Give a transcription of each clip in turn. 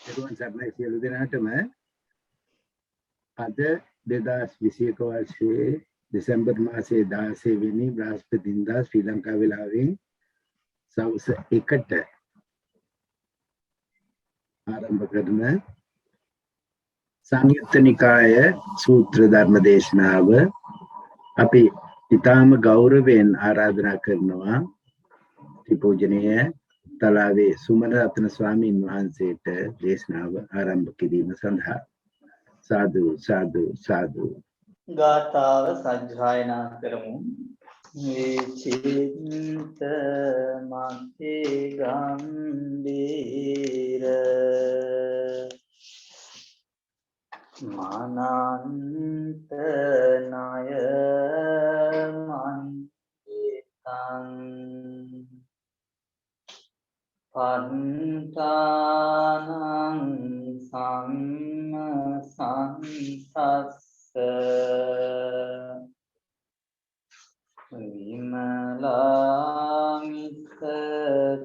එරුවන් සර්ණයි සියලු දෙනාටම අද 2021 වර්ෂයේ දෙසැම්බර් මාසයේ 16 වෙනි බ්‍රහස්පතින්දා ශ්‍රී ලංකා වේලාවෙන් සවස් 1ට ආරම්භ කරන සංයුත්ත නිකාය සූත්‍ර ධර්ම දේශනාව අපි ඊටාම ගෞරවයෙන් ආරාධනා කරනවා ත්‍රිපූජනීය තලාවේ සුමන රත්න ස්වාමීන් වහන්සේට දේශනාව ආරම්භ කිරීම සඳහා සාදු සාදු සාදු ගාථාව සජ්ජායනා කරමු. විචින්ත මත්තේ ගම්බීර මනන්ත ණය මන්දිතං පන්තානං සම්සන්තස්ස විමලාමිත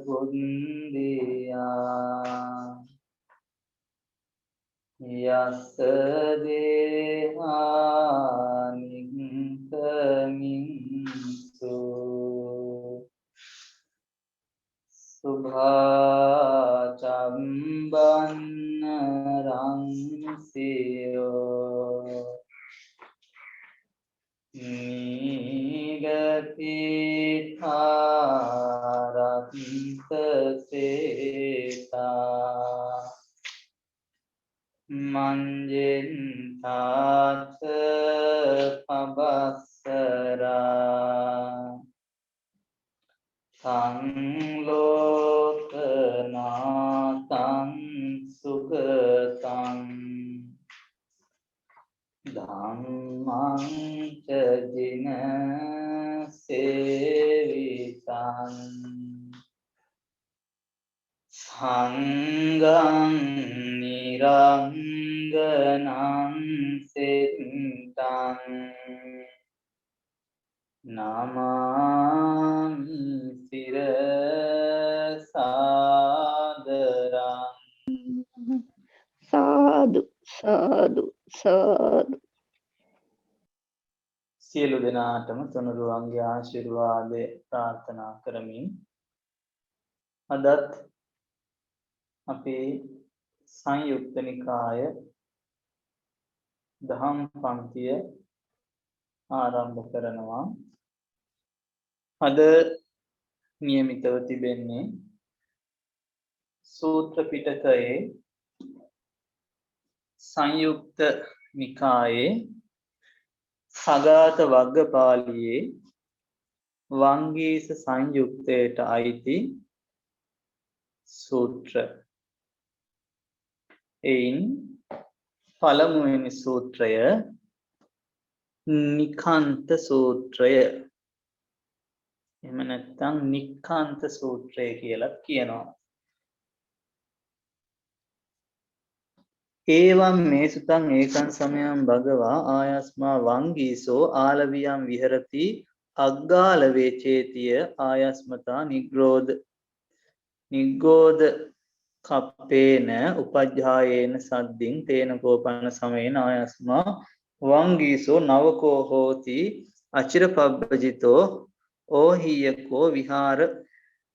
කුන්දියා යස්ස දේහානිකමින්සු සුභාචම්බන්න රංසියෝ නීගතිථාරත්තසේතා මංජෙන්තාච පබස්සරා සංලෝකනාතං සුගතං ධම්මං ච ජින සේවිතං සංඝං නිරංගනං සිතං නමාමි සිරසාදරං සාදු සාදු සාදු. සියලු දෙනාටම තුනුරුවන්ගේ ආශිර්වාදය ප්‍රාර්ථනා කරමින් අදත් අපේ සංයුක්ත නිකාය දහම් පන්තිය ආරම්භ කරනවා. අද නියමිතව තිබෙන්නේ සූත්‍ර පිටකයේ සංයුක්ත නිකායේ සගත වග්ගපාළියේ වංගීස සංයුක්තයට අයිති සූත්‍ර. එයින් පළමුවෙනි සූත්‍රය නිකාන්ත සූත්‍රය. එහෙම නැත්නම් නිකාන්ත සූත්‍රය කියලා කියනවා. ඒවම් මේ සුතං ඒකං සමයං භගවා ආයස්මා වංගීසෝ ආලවියම් විහෙරති අග්ගාලවේ චේතිය ආයස්මතා නිග්ගෝධ කප්පේන උපජ්ජායේන සද්දින් තේන කෝපන සමේන ආයස්මා වංගීසෝ නවකෝ හෝති අචිරපබ්බජිතෝ ඕහියකෝ විහාර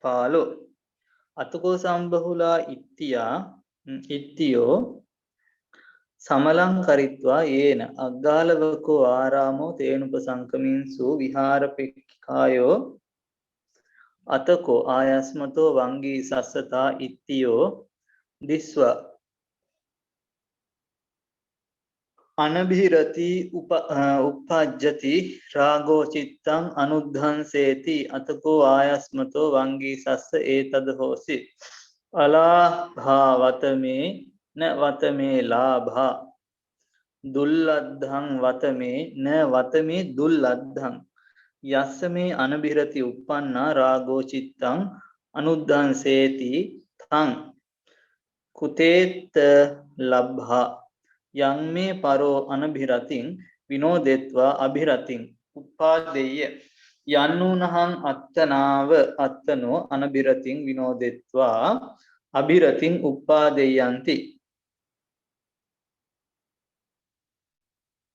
පාලෝ අතකෝ සම්බහුලා ඉත්තියෝ සමලං කරිත්වා යේන අග්ගාලවකෝ ආරාමෝ තේනුපසංකමින්සු විහාරපෙක්ඛායෝ අතකෝ ආයස්මතෝ වංගී සස්සතා ඉත්තියෝ දිස්වා අනභිරති උපජ්ජති රාගෝ චිත්තං අනුද්ධංසේති අතකෝ ආයස්මතෝ වංගී සස්ස ඒතද හෝසි අලාභා වතමේ න වතමේ ලාභා දුල්ලද්ධං වතමේ න වතමේ දුල්ලද්ධං යස්ස මේ අනභිරති උප්පන්නා රාගෝ චිත්තං අනුද්ධංසේති තං කුතේත් ලබ්භා යං මේ පරෝ අනභිරතින් විනෝදෙත්වා අභිරතින් උපාදෙය්‍ය යන්නූනහං අත්තනාව අත්තනෝ අනභිරතින් විනෝදෙත්වා අභිරතින් උපාදෙය්‍යන්ති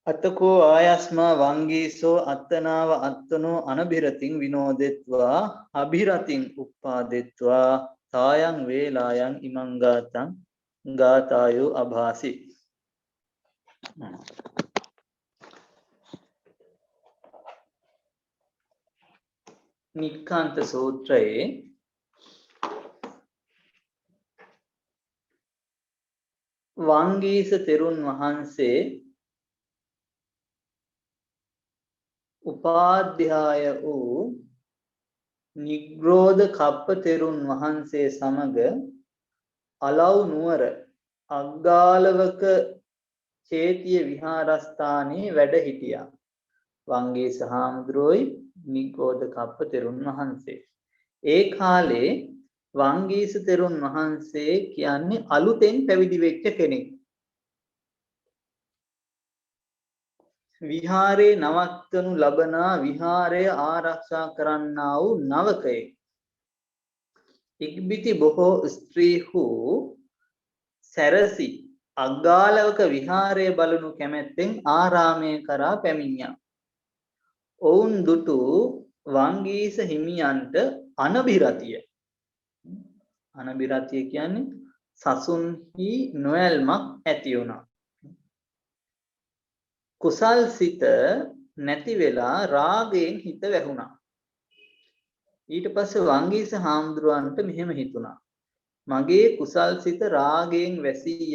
අතකෝ ආයස්මා වංගීසෝ අත්තනාව අත්තනෝ අනබිරතින් විනෝදෙත්වා අභිරතින් උප්පාදෙත්වා තායන් වේලායන් ඉමං ගාතං ගාතායෝ අභාසි. නික්ඛාන්ත සූත්‍රයේ වංගීස තෙරුන් වහන්සේ උපාධ්‍යාය වූ නිග්‍රෝධ කප්ප තෙරුන් වහන්සේ සමග අලව් නුවර අග්ගාලවක චේතිය විහාරස්ථානයේ වැඩ හිටියා. වංගීස හාමුදුරුවෝයි නිග්‍රෝධ කප්ප තෙරුන් වහන්සේ. ඒ කාලේ වංගීස තෙරුන් වහන්සේ කියන්නේ අලුතෙන් පැවිදි වෙච්ච කෙනෙක්. විහාරේ නවත්වනු ලබනා විහාරය ආරක්ෂා කරන්නා වූ නවකයෙක්. ඉක්බිති බොහෝ ස්ත්‍රීහු සැරසි අග්ගාලවක විහාරය බලනු කැමැත්තෙන් ආරාමය කරා පැමිණියා. ඔවුන් දුටු වංගීස හිමියන්ට අනබිරතිය. අනබිරතිය කියන්නේ සසුන්හි නොයල්මක් ඇති වුණා. කුසල් සිත නැති වෙලා රාගයෙන් හිත වැහුණා. ඊට පස්සේ වංගීස හාමුදුරුවන්ට මෙහෙම හිතුණා. මගේ කුසල් සිත රාගයෙන් වැසී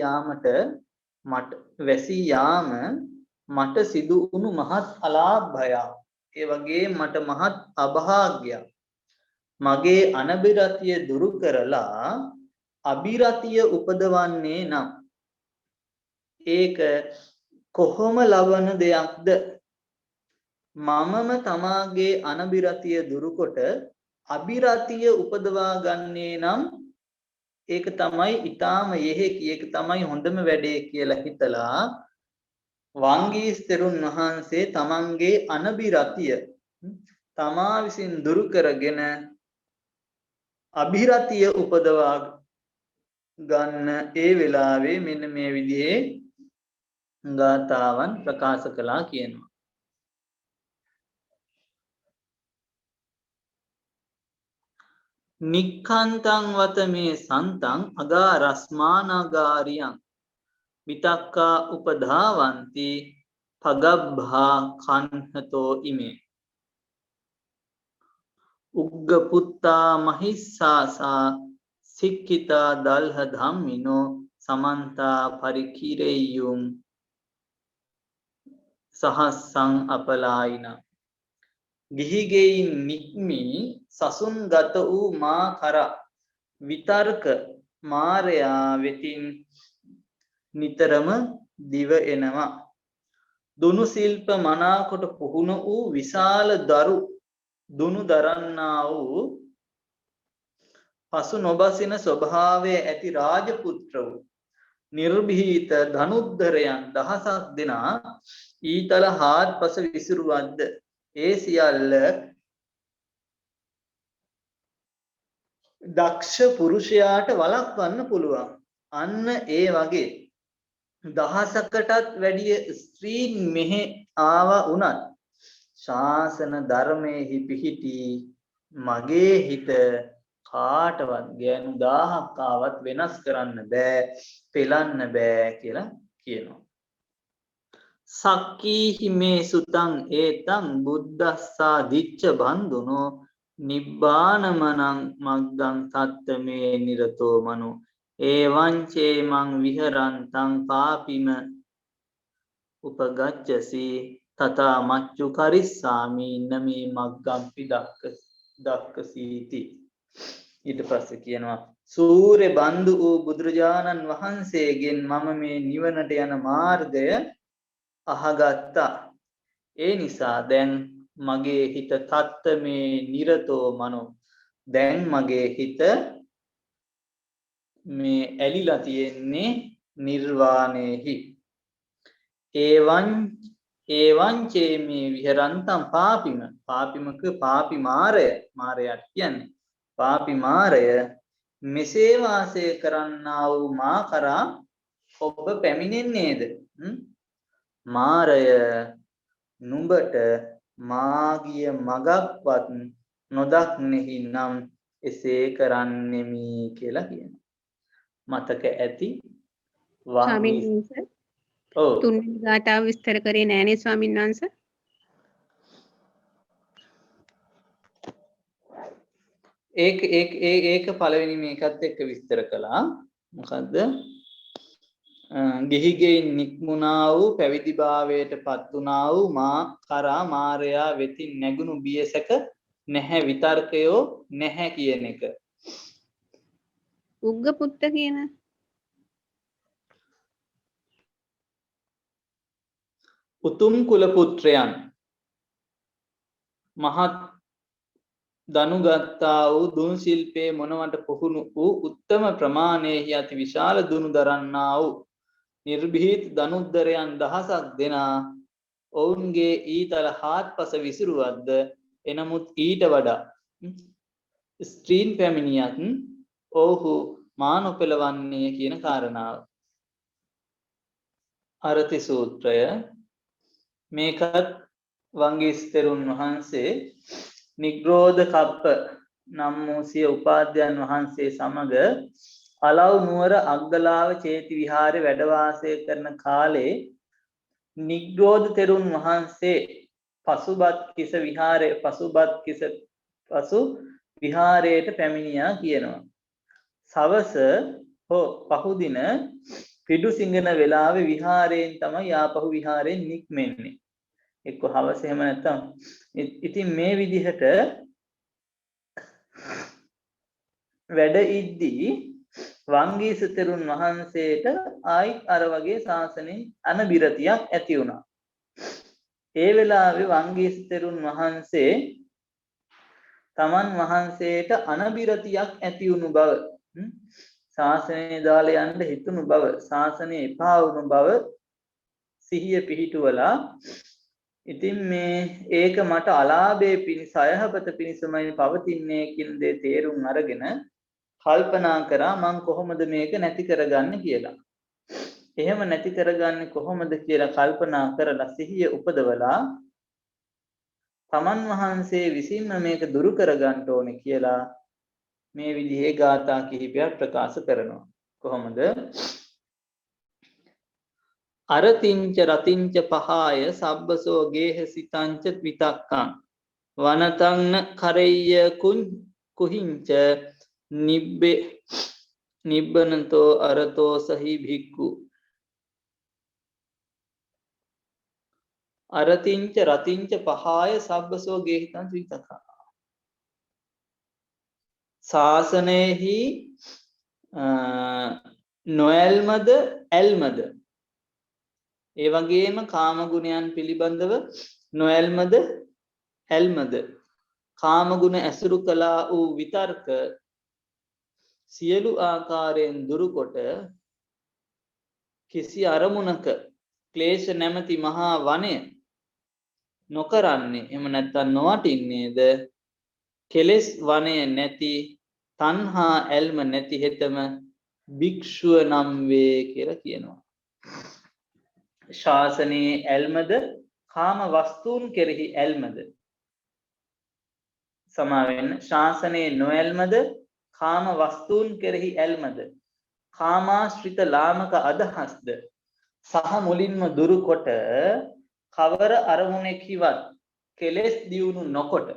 යාම මට සිදු වුණු මහත් අලාභයක්. ඒ වගේ මට මහත් අභාග්‍යයක්. මගේ අනබිරතිය දුරු කරලා අබිරතිය උපදවන්නේ නම් ඒක කොහොම ලබන දෙයක්ද? මමම තමාගේ අනබිරතිය දුරුකොට අබිරතිය උපදවා ගන්නේ නම් ඒක තමයි ඊටාම යෙහෙකි, ඒක තමයි හොඳම වැඩේ කියලා හිතලා වංගීස් තෙරුන් වහන්සේ තමන්ගේ අනබිරතිය තමා විසින් දුරු කරගෙන අබිරතිය උපදවා ගන්න ඒ වෙලාවේ මෙන්න මේ විදිහේ ගාථාවන් ප්‍රකාශ කළා කියනවා. නික්ඛන්තං වත මේ සන්තං අගාරස්මානගාරියං විතක්කා උපධාවಂತಿ පගබ්භා කන්හතෝ ඉමේ උග්ග පුත්තා මහිස්සාසා සික්ඛිතා දල්හ ධම්මිනෝ සමන්තා පරිකිරෙය්‍යුම් සහස්සං අපලායිනා. ගිහිගෙයින් නික්මි සසුන්ගත වූ මා කරා විතර්ක මාරයා වෙතින් නිතරම දිව එනවා. දුනු ශිල්ප මනාකොට පුහුණු වූ විශාල දරු දුනු දරන්නා වූ පසු නොබසින ස්වභාවය ඇති රාජපුත්‍ර වූ නිර්භීත ධනුද්ධරයන් දහසක් දෙනා ඊතල හාත්පස විසිරුවද්ද ඒ සියල්ල දක්ෂ පුරුෂයාට වළක්වන්න පුළුවන්. අන්න ඒ වගේ දහසකටත් වැඩිය ස්ත්‍රීන් මෙහි ආවා වුණත් ශාසන ධර්මයේ පිහිටි මගේ හිත කාටවත් ගෑනු 1000ක් ආවත් වෙනස් කරන්න බෑ, පෙලන්න බෑ කියලා කියනවා. සක්කීහි මේ සුතං ඒතං බුද්දස්සා දිච්ච බන්දුනෝ නිබ්බානමනං මග්ගං තත්තමේ නිරතෝ මනෝ ඒවංචේ මං විහරන්තං පාපිම උපගච්ඡසි තථා මච්චු කරිස්සාමි නමේ මග්ගම්පි දක්කසීති. ඊට පස්සේ කියනවා සූර්ය බන්දු වූ බුදුරජාණන් වහන්සේගෙන් මම මේ නිවනට යන මාර්ගය අහගත්තා. ඒ නිසා දැන් මගේ හිත තත්තමේ නිරතෝ මනෝ, දැන් මගේ හිත මේ ඇලිලා තියෙන්නේ නිර්වාණයෙහි. ඒවංචේ මේ විහරන්තම් පාපිම, පාපිමක පාපි මාරයට කියන්නේ පාපි මාරය මෙසේ වාසය කරන්නා වූ මා කරා ඔබ පැමිණෙන්නේද? මාරය නුඹට මාගිය මගක්වත් නොදක්නෙහි නම් එසේ කරන්නෙමි කියලා කියනවා. මතක ඇති ස්වාමීන් වංගී වහන්සේ ඔව් තුන්වෙනි ගාථාව විස්තර කරේ නෑනේ ස්වාමීන් වහන්සේ. ඒක පළවෙනි මේකත් එක්ක විස්තර කළා. මොකද්ද? ගිහිගෙයින් නික්මුණා වූ පැවිදි භාවයට පත් වුණා වූ මා කරා මාරයා වෙතින් නැගුණු බියසක නැහැ විතර්කයෝ නැහැ කියන එක. උග්ග පුත්ත කියන උතුම් කුල පුත්‍රයන් මහත් දනුගත්තා වූ දුන් ශිල්පයේ මොනවට පුහුණු වූ උත්තම ප්‍රමාණයෙහි අති විශාල දුනු දරන්නා වූ නිර්භීත දනුද්දරයන් දහසක් දෙනා ඔවුන්ගේ ඊතල හාත්පස විසිරුවද්ද එනමුත් ඊට වඩා ස්ත්‍රීන් පැමිණියත් ඔවුහු මා නොපෙළවන්නේ කියන කාරණාව. අරති සූත්‍රය මේකත් වංගීස්තරුන් වහන්සේ නිග්‍රෝධ කප්ප නම් වූ සිය උපාධ්‍යයන් වහන්සේ සමග අලව් නුවර අග්ගලාව චේති විහාරේ වැඩ වාසය කරන කාලේ නිග්‍රෝධ තෙරුන් වහන්සේ පසු විහාරයට පැමිණියා කියනවා. සවස හෝ පහුදින පිඩු සිඟන වෙලාවේ විහාරයෙන් තමයි ආපහු විහාරයෙන් නික්මෙන්නේ. එක්ක හවස එහෙම නැත්නම් ඉතින් මේ විදිහට වැඩ ඉද්දී වංගීස තෙරුන් වහන්සේට ආයිත් අර වගේ ශාසනයෙන් අනබිරතියක් ඇති වුණා. ඒ වෙලාවේ වංගීස තෙරුන් වහන්සේ තමන් වහන්සේට අනබිරතියක් ඇති වුණු බව, ශාසනය දාලා යන්න හිතුණු බව, ශාසනය එපා වුණු බව සිහිය පිහිටුවලා ඉතින් මේ ඒක මට අලාභයේ පිණිස අයහපත පිණිසමයි පවතින්නේ කියන දේ තේරුම් අරගෙන කල්පනා කරා මං කොහොමද මේක නැති කරගන්නේ කියලා. එහෙම නැති කරගන්නේ කොහොමද කියලා කල්පනා කරලා සිහිය උපදවලා තමන් වහන්සේ විසින්ම මේක දුරු කරගන්න ඕනේ කියලා මේ විදිහේ ගාථා කිහිපයක් ප්‍රකාශ කරනවා. කොහොමද? අරතිංච රතිංච පහාය සබ්බසෝ ගේහසිතංච විතක්කං වනතං කරෙය්‍ය කුහිංච නිබ්බනතෝ අරතෝ සහි භික්ඛු. අරතිංච රතිංච පහාය සබ්බසෝ ගේහිතංච විතක්කං. ශාසනයෙහි නොඇල්මද ඇල්මද, ඒ වගේම කාම ගුණයන් පිළිබඳව නොඇල්මද ඇල්මද, කාම ගුණ ඇසුරු කළා වූ විතර්ක සියලු ආකාරයෙන් දුරුකොට කිසි අරමුණක ක්ලේශ නැමැති මහා වනය නොකරන්නේ, එහෙම නැත්නම් නොවටින්නේද කෙලෙස් වනය නැති තණ්හා ඇල්ම නැති හෙතම භික්ෂුව නම් වේ කියලා කියනවා. ශාසනයේ ඇල්මද කාම වස්තුන් කෙරෙහි ඇල්මද, සමාවෙන්න, ශාසනයේ නොඇල්මද කාම වස්තුන් කෙරෙහි ඇල්මද, කාමාශ්‍රිත ලාමක අදහස්ද සහ මුලින්ම දුරුකොට කවර අරමුණෙහිවත් කෙලෙස් දියුණු නොකොට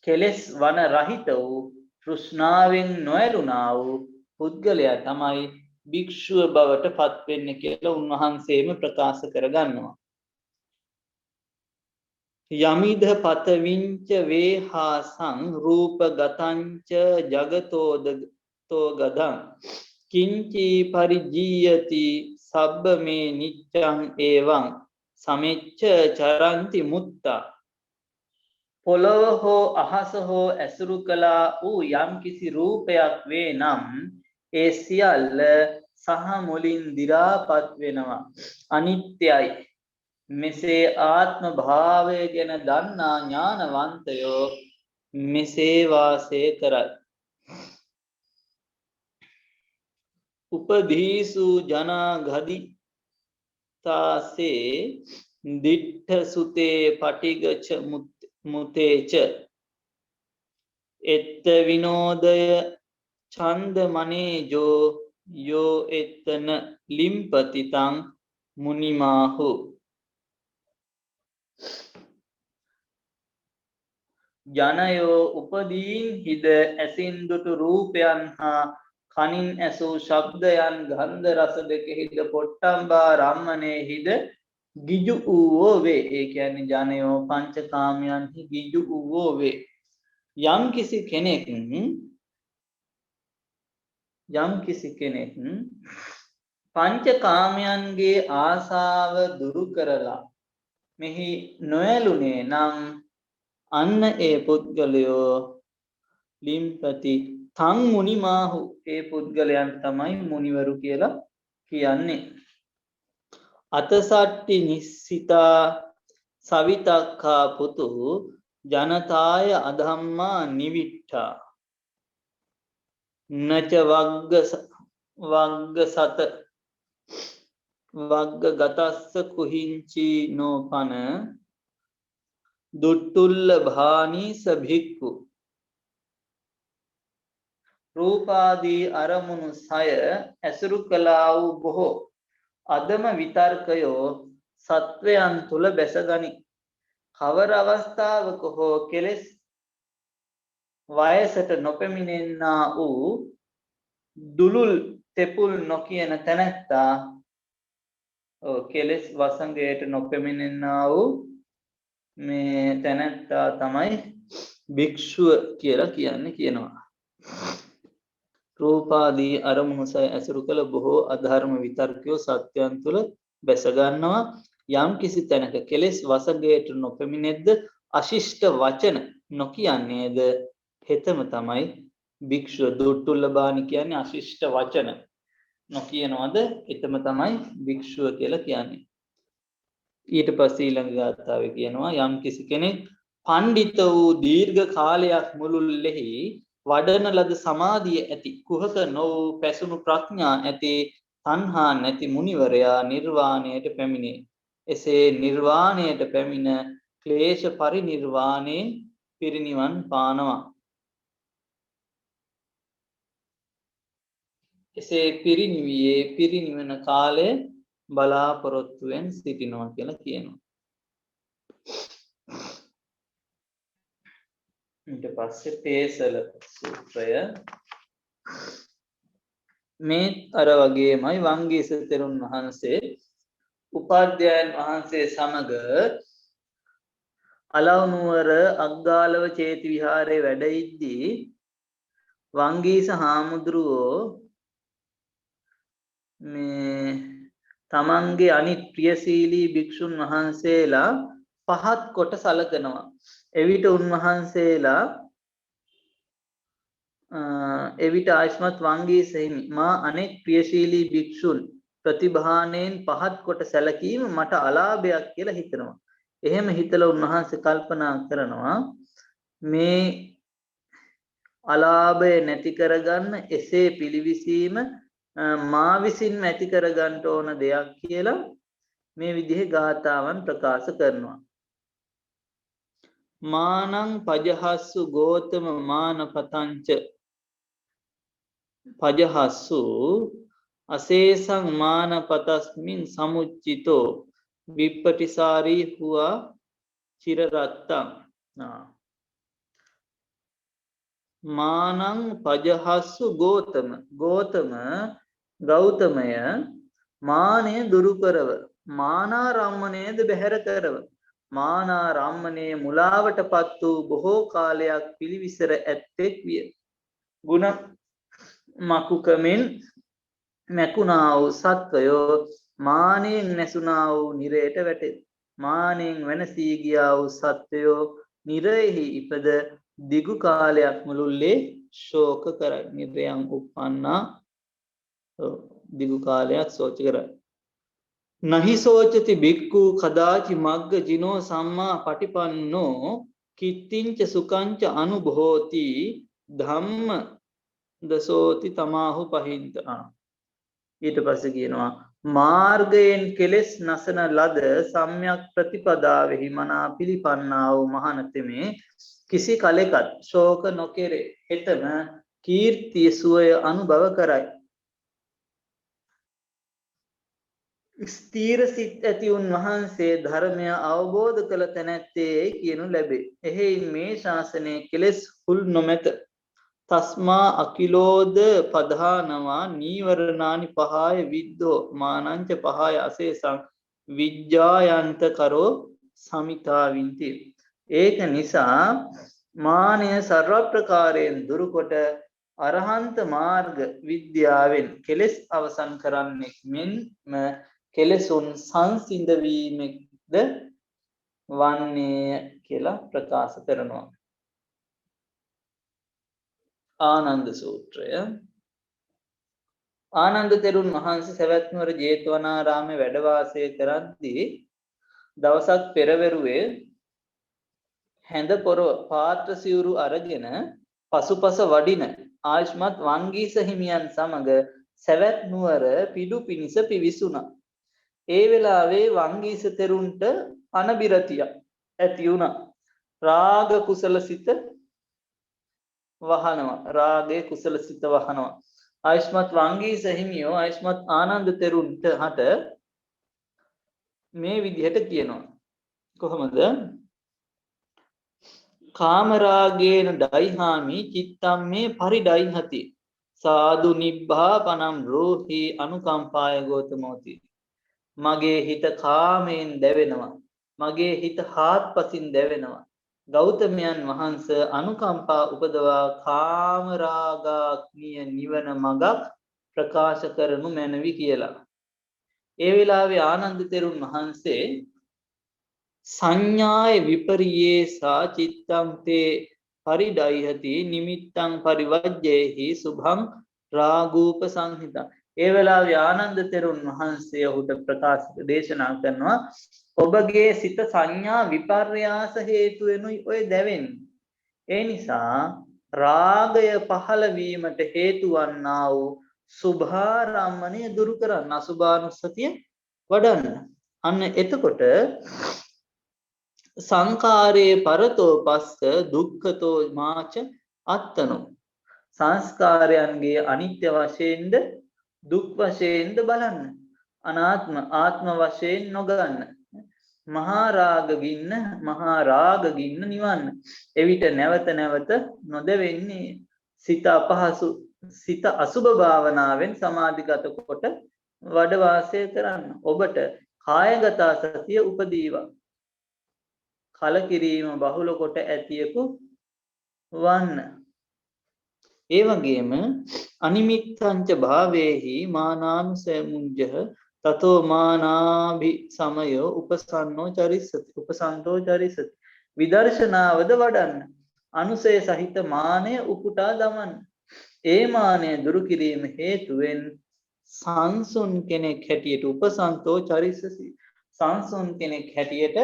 කෙලෙස් වන රහිත වූ තෘෂ්ණාවෙන් නොඇලුනා වූ පුද්ගලයා තමයි භික්ෂුව බවට පත් වෙන්නේ කියලා උන්වහන්සේම ප්‍රකාශ කරගන්නවා. යමිද පතවිංච වේහාසං රූපගතංච ජගතෝදතෝ ගදං කිංචි පරිජීයති සබ්බ මේ නිච්ඡං එවං සමෙච්ච චරಂತಿ මුත්තා. පොළොව හෝ අහස හෝ ඇසුරු කළා වූ යම් කිසි රූපයක් වේ නම් ඒ සියල්ල සහ මුලින් දි รา පත් වෙනවා, අනිත්‍යයි. මෙසේ ආත්ම භාවය ගැන දන්නා ඥානවන්තයෝ මෙසේ වාසය කරයි. උපදීසු ජනා ගදිතාසේ දිට්ඨ සුතේ පටිගච මුතේච එත්ත විනෝදය ඡන්ද මනේජෝ යෝ එත්තන ලිම්පති තං මුනිමාහු ජනයෝ උපදීන් හිද ඇසින් දුටු රූපයන් හා කනින් ඇසූ ශබ්දයන් ගන්ධ රස දෙකෙහිද පොට්ටම්බා රම්මනේ හිද ගිජු වූවෝ වේ. ඒ කියන්නේ ජනයෝ පංචකාමයන්හි ගිජු වූවෝ වේ. යම් කිසි කෙනෙක් පංචකාමයන්ගේ ආසාව දුරු කරලා මෙහි නොඇලුනේ නම් අන්න ඒ පුද්ගලයෝ ලිම්පති තං මුනිමාහු ඒ පුද්ගලයන් තමයි මුනිවරු කියලා කියන්නේ. අතසට්ටි නිස්සිතා සවිතක්ඛා පුතු ජනතාය අධම්මා නිවිට්ඨා නච වග්ග සත වග්ග ගතස්ස කුහිංචි නෝපන දුට්ටුල්ල භානීස භික්ඛු රූපාදී අරමුණු සය ඇසුරු කළා වූ බොහෝ අදම විතර්කයෝ සත්වයන් තුල බැසගනි. කවර අවස්ථාවක හෝ කෙලෙස් වයසට නොපෙමිණෙන්නා වූ දුලුල් තෙපුල් නොකියන තැනැත්තා කෙලෙස් වසඟයට නොපෙමිණෙන්නා වූ මේ තැනැත්තා තමයි භික්ෂුව කියලා කියනවා. රූපාදී අරමුණු සය ඇසුරු කළ බොහෝ අධර්ම විතර්කයෝ සත්‍යයන් තුළ බැස ගන්නවා. යම් කිසි තැනක කෙලෙස් වසඟයට නොපෙමිණෙද්ද අශිෂ්ට වචන නොකියන්නේද හෙතම තමයි භික්ෂුව. දුට්ටුල්ලබානි කියන්නේ අශිෂ්ට වචන නොකියනවද එතම තමයි භික්ෂුව කියලා කියන්නේ. ඊට පස්සේ ඊළඟ ගාථාවේ කියනවා යම් කිසි කෙනෙක් පණ්ඩිත වූ දීර්ඝ කාලයක් මුළුල්ලෙහි වඩන ලද සමාධිය ඇති කුහක නො වූ පැසුණු ප්‍රඥා ඇති තණ්හා නැති මුනිවරයා නිර්වාණයට පැමිණේ. එසේ නිර්වාණයට පැමිණ ක්ලේශ පරිනිර්වාණයෙන් පිරිනිවන් පානවා. එසේ පිරිනිවියේ පිරිනිවන කාලය බලාපොරොත්තුවෙන් සිටිනවා කියලා කියනවා. ඊට පස්සේ තේසල සූත්‍රය මේ අර වගේමයි වංගීස තෙරුන් වහන්සේ උපාධ්‍යයන් වහන්සේ සමග අලව්නුවර අග්ගාලව චේති විහාරයේ වැඩ ඉද්දී වංගීස හාමුදුරුවෝ මේ තමන්ගේ අනිත් ප්‍රියශීලී භික්ෂුන් වහන්සේලා පහත් කොට සලකනවා. එවිට උන්වහන්සේලා එවිට ආයස්මත් වංගීස හිමි මා අනෙක් ප්‍රියශීලී භික්ෂුන් ප්‍රතිභාණයෙන් පහත් කොට සැලකීම මට අලාභයක් කියලා හිතනවා. එහෙම හිතලා උන්වහන්සේ කල්පනා කරනවා මේ අලාභය නැති කරගන්න එසේ පිළිවිසීම මා විසින් ඇති කරගන්න ඕන දෙයක් කියලා මේ විදිහේ ගාථාවන් ප්‍රකාශ කරනවා. මානං පජහස්සු ගෝතම මානපතංච පජහස්සු අසේසං මානපතස්මින් සමුච්චිතෝ විප්පටිසාරී හුවා චිරරත්තං. මානං පජහස්සු ගෝතම ගෞතමය මානය දුරු කරව මානාරම්මණයද බැහැර කරව. මානාරම්මණයේ මුලාවට පත් වූ බොහෝ කාලයක් පිළිවිසර ඇත්තෙක් විය. ගුණ මකුකමෙන් මැකුණා වූ සත්වයෝ මානයෙන් නැසුණා වූ නිරයට වැටේ. මානයෙන් වෙනසී ගියා වූ සත්වයෝ නිරයෙහි ඉපද දිගු කාලයක් මුළුල්ලේ ශෝක කරයි. නිරයන් උපන්නා දිගු කාලයක් ශෝක කරයි. නහි සෝචති බික්ඛු කදාචි මග්ග ජිනෝ සම්මා පටිපන්නෝ කිත්තිංච සුකංච අනුභෝති ධම්ම දසෝති තමාහු පහින්ත. ඊට පස්සේ කියනවා මාර්ගයෙන් කෙලෙස් නසන ලද සම්‍යක් ප්‍රතිපදාවෙහි මනා පිළිපන්නා වූ මහණතෙමේ කිසි කලෙකත් ශෝක නොකෙරේ. හෙතම කීර්තිය සුවය අනුභව කරයි. ස්ථීර සිත් ඇති උන්වහන්සේ ධර්මය අවබෝධ කළ තැනැත්තේ කියනු ලැබේ. එහෙයින් මේ ශාසනයේ කෙලෙස් හුල් නොමැත. තස්මා අකිලෝද පධානවා නීවරණානි පහය විද්දෝ මානංච පහය අසේසං විජ්ජායන්ත කරෝ සමිතාවින්ති. ඒක නිසා මානය සර්ව ප්‍රකාරයෙන් දුරුකොට අරහන්ත මාර්ග විද්‍යාවෙන් කෙලෙස් අවසන් කරන්නෙක් මෙන්ම කෙලෙසුන් සංසිඳවීමද වන්නේය කියලා ප්‍රකාශ කරනවා. ආනන්ද සූත්‍රය. ආනන්ද තෙරුන් වහන්සේ සවැත් නුවර ජේතවනාරාමයේ වැඩ වාසය කරද්දී දවසක් පෙරවරුවේ හැඳ පොරව පාත්‍ර සිවුරු අරගෙන පසුපස වඩින ආයුෂ්මත් වංගීස හිමියන් සමග සවැත් නුවර පිඩු පිනිස පිවිසුණා. ඒ වෙලාවේ වංගීස තෙරුන්ට අනබිරතියක් ඇති වුණා. රාග කුසල සිත වහනවා. රාගයේ කුසල සිත වහනවා. ආයුෂ්මත් වංගීස හිමියෝ ආයුෂ්මත් ආනන්ද තෙරුන්ට හට මේ විදිහට කියනවා. කොහොමද? කාමරාගේන ඩයිහාමි චිත්තම් මේ පරිඩයිහති සාදු නිබ්බාපනම් රෝහි අනුකම්පාය ගෝතමෝති. මගේ හිත කාමයෙන් දැවෙනවා. මගේ හිත හාත්පසින් දැවෙනවා. ගෞතමයන් වහන්සේ අනුකම්පා උපදවා කාමරාගාග්නිය නිවන මගක් ප්‍රකාශ කරනු මැනවි කියලා. ඒ වෙලාවේ ආනන්ද තෙරුන් වහන්සේ සංඥාය විපරියේසා චිත්තං තේ පරිඩයිහති නිමිත්තං පරිවජ්ජේහි සුභං රාගූප සංහිතං. ඒ වෙලාවේ ආනන්ද තෙරුන් වහන්සේ ඔහුට ප්‍රකාශ දේශනා කරනවා ඔබගේ සිත සංඥා විපර්යාස හේතු වෙනුයි ඔය දැවෙන්නේ. ඒ නිසා රාගය පහළ වීමට හේතු වන්නා වූ සුභාරම්මණය දුරු කරන්න අසුභානුස්සතිය වඩන්න. අන්න එතකොට සංකාරයේ පරතෝ පස්ස දුක්ඛතෝ මාච අත්තනෝ. සංස්කාරයන්ගේ අනිත්‍ය වශයෙන්ද දුක් වශයෙන්ද බලන්න. අනාත්ම ආත්ම වශයෙන් නොගන්න. මහා රාග ගින්න නිවන්න. එවිට නැවත නැවත නොදෙවෙන්නේ සිත අපහසු සිත අසුභ භාවනාවෙන් සමාධිගත කොට වඩ වාසය කරන්න. ඔබට කායගත සතිය උපදීවා. කලකිරීම බහුල කොට ඇතියකු වන්න. ඒ වගේම අනිමිත්තංච භාවේහි මානානුසය මුංජහ තතෝ මානාභි සමයෝ උපසන්නෝ චරිසති. විදර්ශනාවද වඩන්න. අනුසය සහිත මානය උපුටා දමන්න. ඒ මානය දුරු කිරීම හේතුවෙන් සංසුන් කෙනෙක් හැටියට උපසන්තෝ චරිසසි. සංසුන් කෙනෙක් හැටියට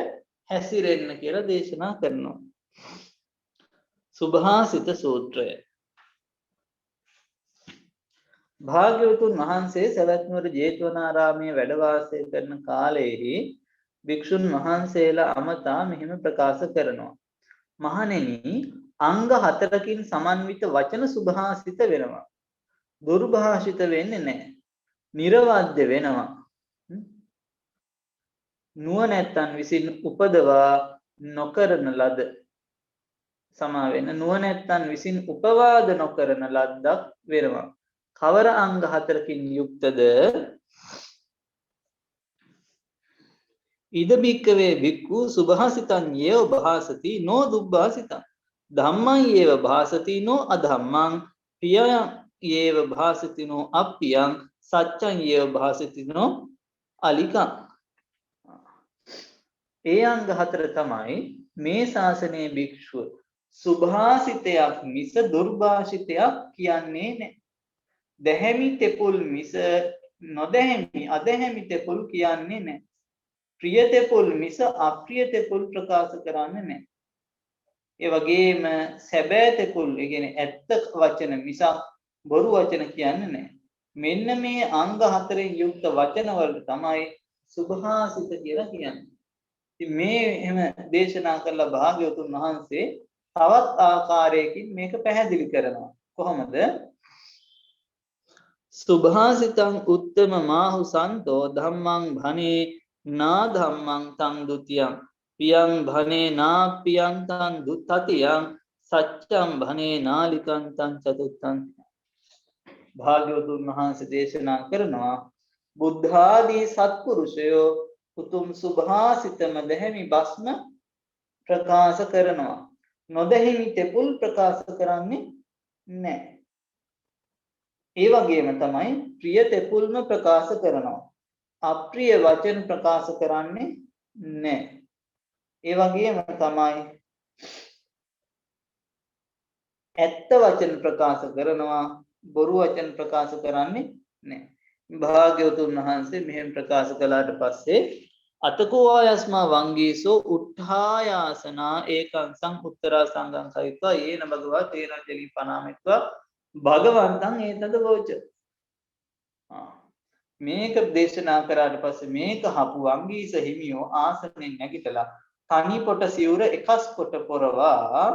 හැසිරෙන්න කියලා දේශනා කරනවා. සුභාසිත සූත්‍රය. භාග්‍යවතුන් වහන්සේ සවැත් නුවර ජේතවනාරාමයේ වැඩ වාසය කරන කාලයේදී භික්ෂුන් වහන්සේලා අමතා මෙහිම ප්‍රකාශ කරනවා. මහණෙනි, අංග 4කින් සමන්විත වචන සුභාසිත වෙනවා. දුර්භාෂිත වෙන්නේ නැහැ. නිර්වද්‍ය වෙනවා. නුවණැත්තන් විසින් උපදවා නොකරන ලද සමා වෙන නුවණැත්තන් විසින් උපවාද නොකරන ලද්දක් වෙනවා. කවර අංග 4කින් යුක්තද? ඉද බික්කවේ බික්ඛු සුභාසිතං යේව භාසති නෝ දුබ්බාසිතං ධම්මං යේව භාසති නෝ අධම්මං පියං යේව භාසති නෝ අප්පියං සච්චං යේව භාසති නෝ අලිකං. ඒ අංග 4 තමයි මේ ශාසනයේ භික්ෂුව සුභාසිතයක් මිස දුර්භාෂිතයක් කියන්නේ නැහැ. දැහැමි තෙපුල් මිස නොදැහැමි අදැහැමි තෙපුල් කියන්නේ නැහැ. ප්‍රිය තෙපුල් මිස අප්‍රිය තෙපුල් ප්‍රකාශ කරන්නේ නැහැ. ඒ වගේම සැබෑ තෙපුල්, ඒ කියන්නේ ඇත්ත වචන මිස බොරු වචන කියන්නේ නැහැ. මෙන්න මේ අංග හතරෙන් යුක්ත වචන වලට තමයි සුභාසිත කියලා කියන්නේ. ඉතින් මේ එහෙම දේශනා කරලා භාග්‍යවතුන් වහන්සේ තවත් ආකාරයකින් මේක පැහැදිලි කරනවා. කොහොමද? සුභාසිතං උත්තම මාහු සන්තෝ ධම්මං භනේ නා ධම්මං තං ဒ ුතියං පියං භනේ නා පියං තං ဒ තතියං සච්ඡං භනේ නාලිකං තං චතුත්තං. භාග්‍යවතුන් වහන්සේ දේශනා කරනවා බුද්ධ ආදී සත්පුරුෂයෝ උතුම් සුභාසිතම දැහැමි බස්ම ප්‍රකාශ කරනවා. නොදැහිමි තෙපුල් ප්‍රකාශ කරන්නේ නැහැ. ඒ වගේම තමයි ප්‍රිය තෙපුල්ම ප්‍රකාශ කරනවා. අප්‍රිය වචන ප්‍රකාශ කරන්නේ නැහැ. ඒ වගේම තමයි ඇත්ත වචන ප්‍රකාශ කරනවා, බොරු වචන ප්‍රකාශ කරන්නේ නැහැ. භාග්‍යවතුන් වහන්සේ මෙහෙම ප්‍රකාශ කළාට පස්සේ අතකෝ ආයස්මා වංගීසෝ උත්ථායාසනා ඒකං සං උත්තරා සංඝං සහිත්වා යේන භගවා තේරංජලි පනාමිත්වා භගවන්තං ඒතද වෝච. මේක දේශනා කරාට පස්සේ මේක හපු වංගීස හිමියෝ ආසනෙන් නැගිටලා තනි පොට සිවුර එකස් කොට පොරවා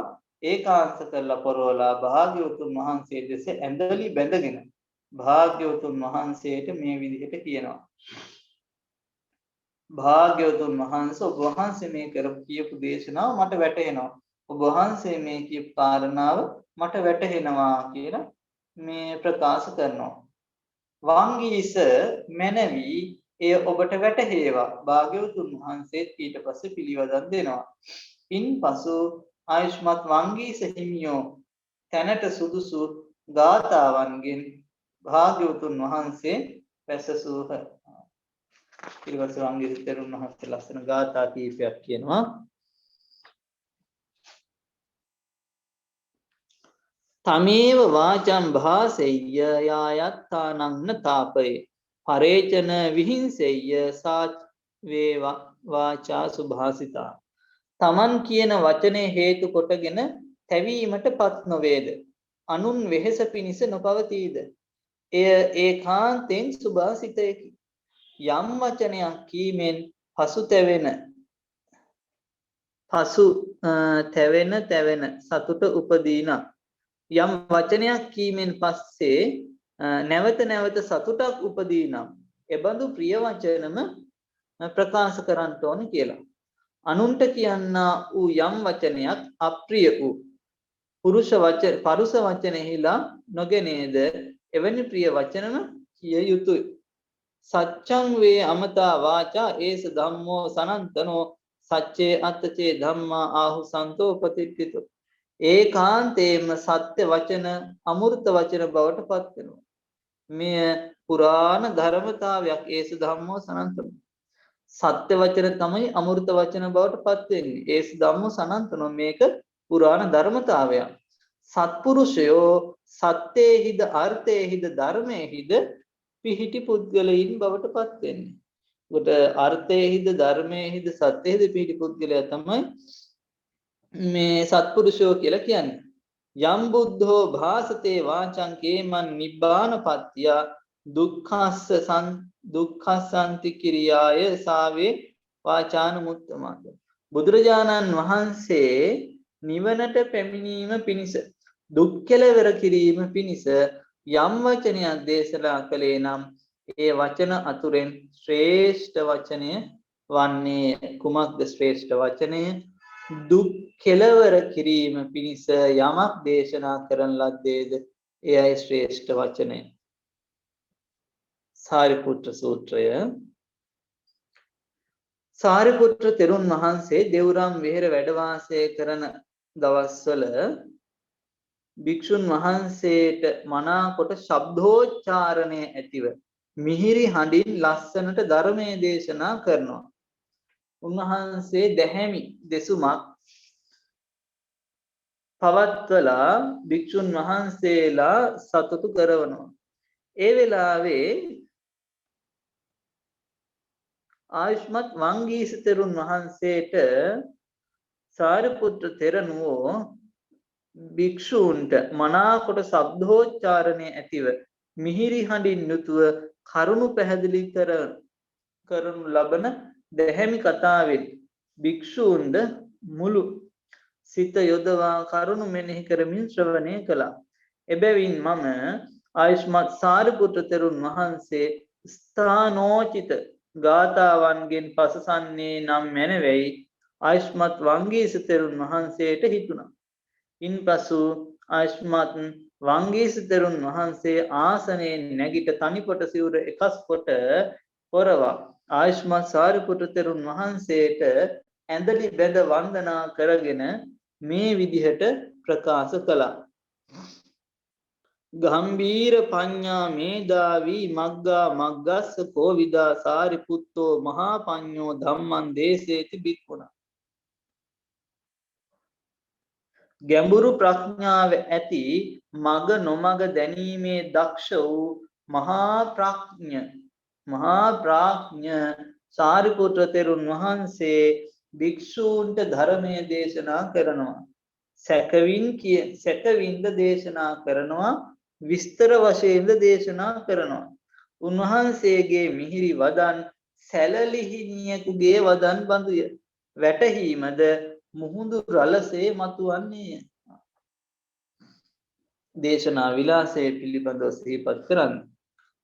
ඒකාංශ කරලා පොරවලා භාග්‍යවතුන් වහන්සේ දෙස ඇඳලි බැඳගෙන භාග්‍යවතුන් වහන්සේට මේ විදිහට කියනවා. භාග්‍යවතුන් වහන්සේ ඔබ වහන්සේ මේ කරපු කියපු දේශනාව මට වැටහෙනවා. ඔබ වහන්සේ මේ කියපු කාරණාව මට වැටහෙනවා කියලා මේ ප්‍රකාශ කරනවා. වංගීස මැනවි එය ඔබට වැටහේවා. භාග්‍යවතුන් වහන්සේ ඊට පස්සේ පිළිවදන් දෙනවා. ඉන්පසු ආයුෂ්මත් වංගීස හිමියෝ තැනට සුදුසු ගාථාවන්ගෙන් භාග්‍යවතුන් වහන්සේ පැසසූහ. ඊළඟට වංගීස තෙරුන් වහන්සේ ලස්සන ගාථා කීපයක් කියනවා. තමේව වාචම් භාසෙය්‍ය යායත්තානං තාපේ පරේචන විහිංසෙය්‍ය සාච් වේ වාචා සුභාසිතා. තමන් කියන වචනේ හේතු කොටගෙන තැවීමටපත් නොවේද, අනුන් වෙහෙස පිණිස නොපවතීද, එය ඒකාන්තයෙන් සුභාසිතයකි. යම් වචනයක් කීමෙන් පසු තැවෙන සතුට උපදීනා. යම් වචනයක් කීමෙන් පස්සේ නැවත නැවත සතුටක් උපදී නම් එබඳු ප්‍රිය වචනම ප්‍රකාශ කරන්න ඕන කියලා. අනුන්ට කියන්නා වූ යම් වචනයක් අප්‍රිය වූ පරුෂ වචනෙහිලා නොගෙනේද එවැනි ප්‍රිය වචනම කිය යුතුය. සච්ඡං වේ අමතා වාචා ඒස ධම්මෝ සනන්තනෝ සච්චේ අත්තචේ ධම්මා ආහු සන්තෝ පතිට්ඨිතෝ. ඒකාන්තේම සත්‍ය වචන අමෘත වචන බවට පත් වෙනවා. මෙය පුරාණ ධර්මතාවයක්. ඒස ධම්මෝ සනන්තනෝ. සත්‍ය වචන තමයි අමෘත වචන බවට පත් වෙන්නේ. ඒස ධම්මෝ සනන්තනෝ. මේක පුරාණ ධර්මතාවයක්. සත්පුරුෂයෝ සත්‍යේහිද අර්ථයේහිද ධර්මයේහිද පිහිටි පුද්ගලයින් බවට පත් වෙන්නේ. උකට අර්ථයේහිද ධර්මයේහිද සත්‍යයේහිද පිහිටි පුද්ගලයා තමයි මේ සත්පුරුෂයෝ කියලා කියන්නේ. යම් බුද්ධෝ භාසතේ වාචං කේමන් නිබ්බානපත්ත්‍ය දුක්ඛස්සන්ති කිරියාය සාවේ වාචානුමුත්තමද. බුදුරජාණන් වහන්සේ නිවනට පැමිණීම පිණිස දුක් කෙලවර කිරීම පිණිස යම් වචනයක් දේශනා කළේ නම් ඒ වචන අතුරෙන් ශ්‍රේෂ්ඨ වචනය වන්නේ කුමක්ද? ශ්‍රේෂ්ඨ වචනය දුක් කෙලවර කිරීම පිණිස යමක් දේශනා කරන ලද්දේද එයයි ශ්‍රේෂ්ඨ වචනය. සාරිපුත්‍ර සූත්‍රය. සාරිපුත්‍ර තෙරුන් වහන්සේ දෙව්රම් වෙහෙර වැඩ වාසය කරන දවස්වල භික්ෂුන් වහන්සේට මනාකොට ශබ්දෝච්චාරණය ඇතිව මිහිරි හඬින් ලස්සනට ධර්මයේ දේශනා කරනවා. උන්වහන්සේ දැහැමි දෙසුමක් පවත්වලා භික්ෂුන් වහන්සේලා සතුටු කරවනවා. ඒ වෙලාවේ ආයුෂ්මත් වංගීස තෙරුන් වහන්සේට සාරිපුත්‍ර තෙරණුවෝ භික්ෂූන්ට මනාකොට ශබ්දෝච්චාරණය ඇතිව මිහිරි හඬින් යුතුව කරුණු පැහැදිලි කරනු ලබන දැහැමි කතාවෙන් භික්ෂූන්ද මුළු සිත යොදවා කරුණු මෙනෙහි කරමින් ශ්‍රවණය කළා. එබැවින් මම ආයුෂ්මත් සාරිපුත්‍ර තෙරුන් වහන්සේ ස්ථානෝචිත ගාථාවන්ගෙන් පසසන්නේ නම් මැනවැයි ආයුෂ්මත් වංගීස තෙරුන් වහන්සේට හිතුණා. ඉන්පසු ආයුෂ්මත් වංගීස තෙරුන් වහන්සේ ආසනයෙන් නැගිට තනිපොට සිවුර එකස් කොට පොරවා ආයුෂ්මත් සාරිපුත්‍ර තෙරුන් වහන්සේට ඇඳලි බැඳ වන්දනා කරගෙන මේ විදිහට ප්‍රකාශ කළා. ගම්බීර පඤ්ඤා මේදාවී මග්ගා මග්ගස්ස කෝවිදා සාරිපුත්තෝ මහා පඤ්ඤෝ ධම්මං දේසේති බික්ඛුනා. ගැඹුරු ප්‍රඥාව ඇති මග නොමග දැනීමේ දක්ෂ වූ මහා ප්‍රඥ සාරිපුත්‍ර තෙරුන් වහන්සේ භික්ෂූන්ට ධර්මය දේශනා කරනවා. සැකවින්ද දේශනා කරනවා. විස්තර වශයෙන්ද දේශනා කරනවා. උන්වහන්සේගේ මිහිරි වදන් සැලලිහිණියෙකුගේ වදන් බඳුය. වැටහීමද මුහුදු රළසේ මතුවන්නේය. දේශනා විලාසය පිළිබඳව සිහිපත් කරන්න.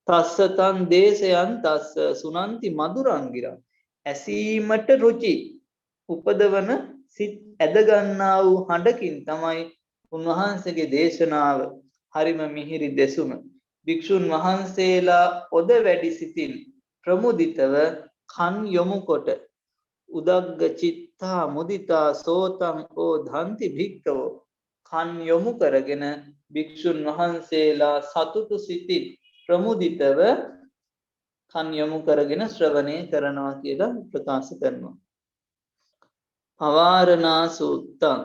තස්සතන් දේශයන් තස්ස සුනන්ති මధుරංගිරං. ඇසීමට රුචි උපදවන සිත් ඇදගන්නා වූ හඬකින් තමයි උන්වහන්සේගේ දේශනාව හරිම මිහිරි දෙසුම. භික්ෂුන් වහන්සේලා ඔද වැඩි සිතින් ප්‍රමුදිතව කන් යොමු කොට උදග්ග චිත්තා මුදිතා සෝතං ඕ ධන්ති භික්ඛවෝ. කන් යොමු කරගෙන භික්ෂුන් වහන්සේලා සතුටු සිතින් ප්‍රමුදිතව කන් යොමු කරගෙන ශ්‍රවණය කරනවා කියලා ප්‍රකාශ කරනවා. පවාරණා සූත්තං.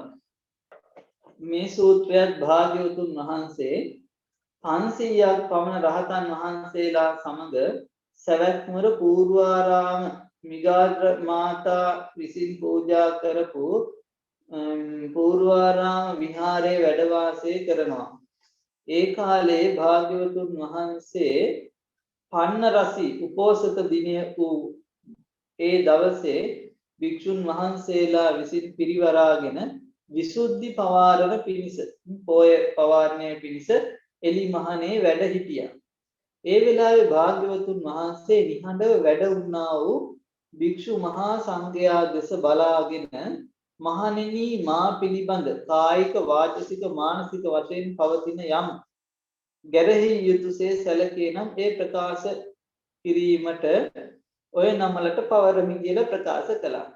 මේ සූත්‍රයත් භාග්‍යවතුන් වහන්සේ 500ක් පමණ රහතන් වහන්සේලා සමග සවැත්නුවර පූර්වාරාම මිගාග්‍ර මාතා විසින් පූජා කරපු පූර්වාරාම විහාරයේ වැඩ වාසය කරනවා. ඒ කාලේ භාග්‍යවතුන් වහන්සේ පන්න රසි උපෝසත දිනය වූ ඒ දවසේ භික්ෂුන් වහන්සේලා විසින් පිරිවරාගෙන විසුද්ධි පවාරණ පිණිස පොය පවාරණය පිණිස එලි මහනේ වැඩ හිටියා. ඒ වෙලාවේ භාග්‍යවතුන් වහන්සේ නිහඬව වැඩ වුණා වූ භික්ෂු මහා සංඝයා දෙස බලාගෙන මහණෙනි මා පිළිබඳ කායික වාචසික මානසික වශයෙන් පවතින යම් ගැරහි යුතුයසේ සැලකේ නම් ඒ ප්‍රකාශ කිරීමට ඔය නමලට පවරමි කියලා ප්‍රකාශ කළා.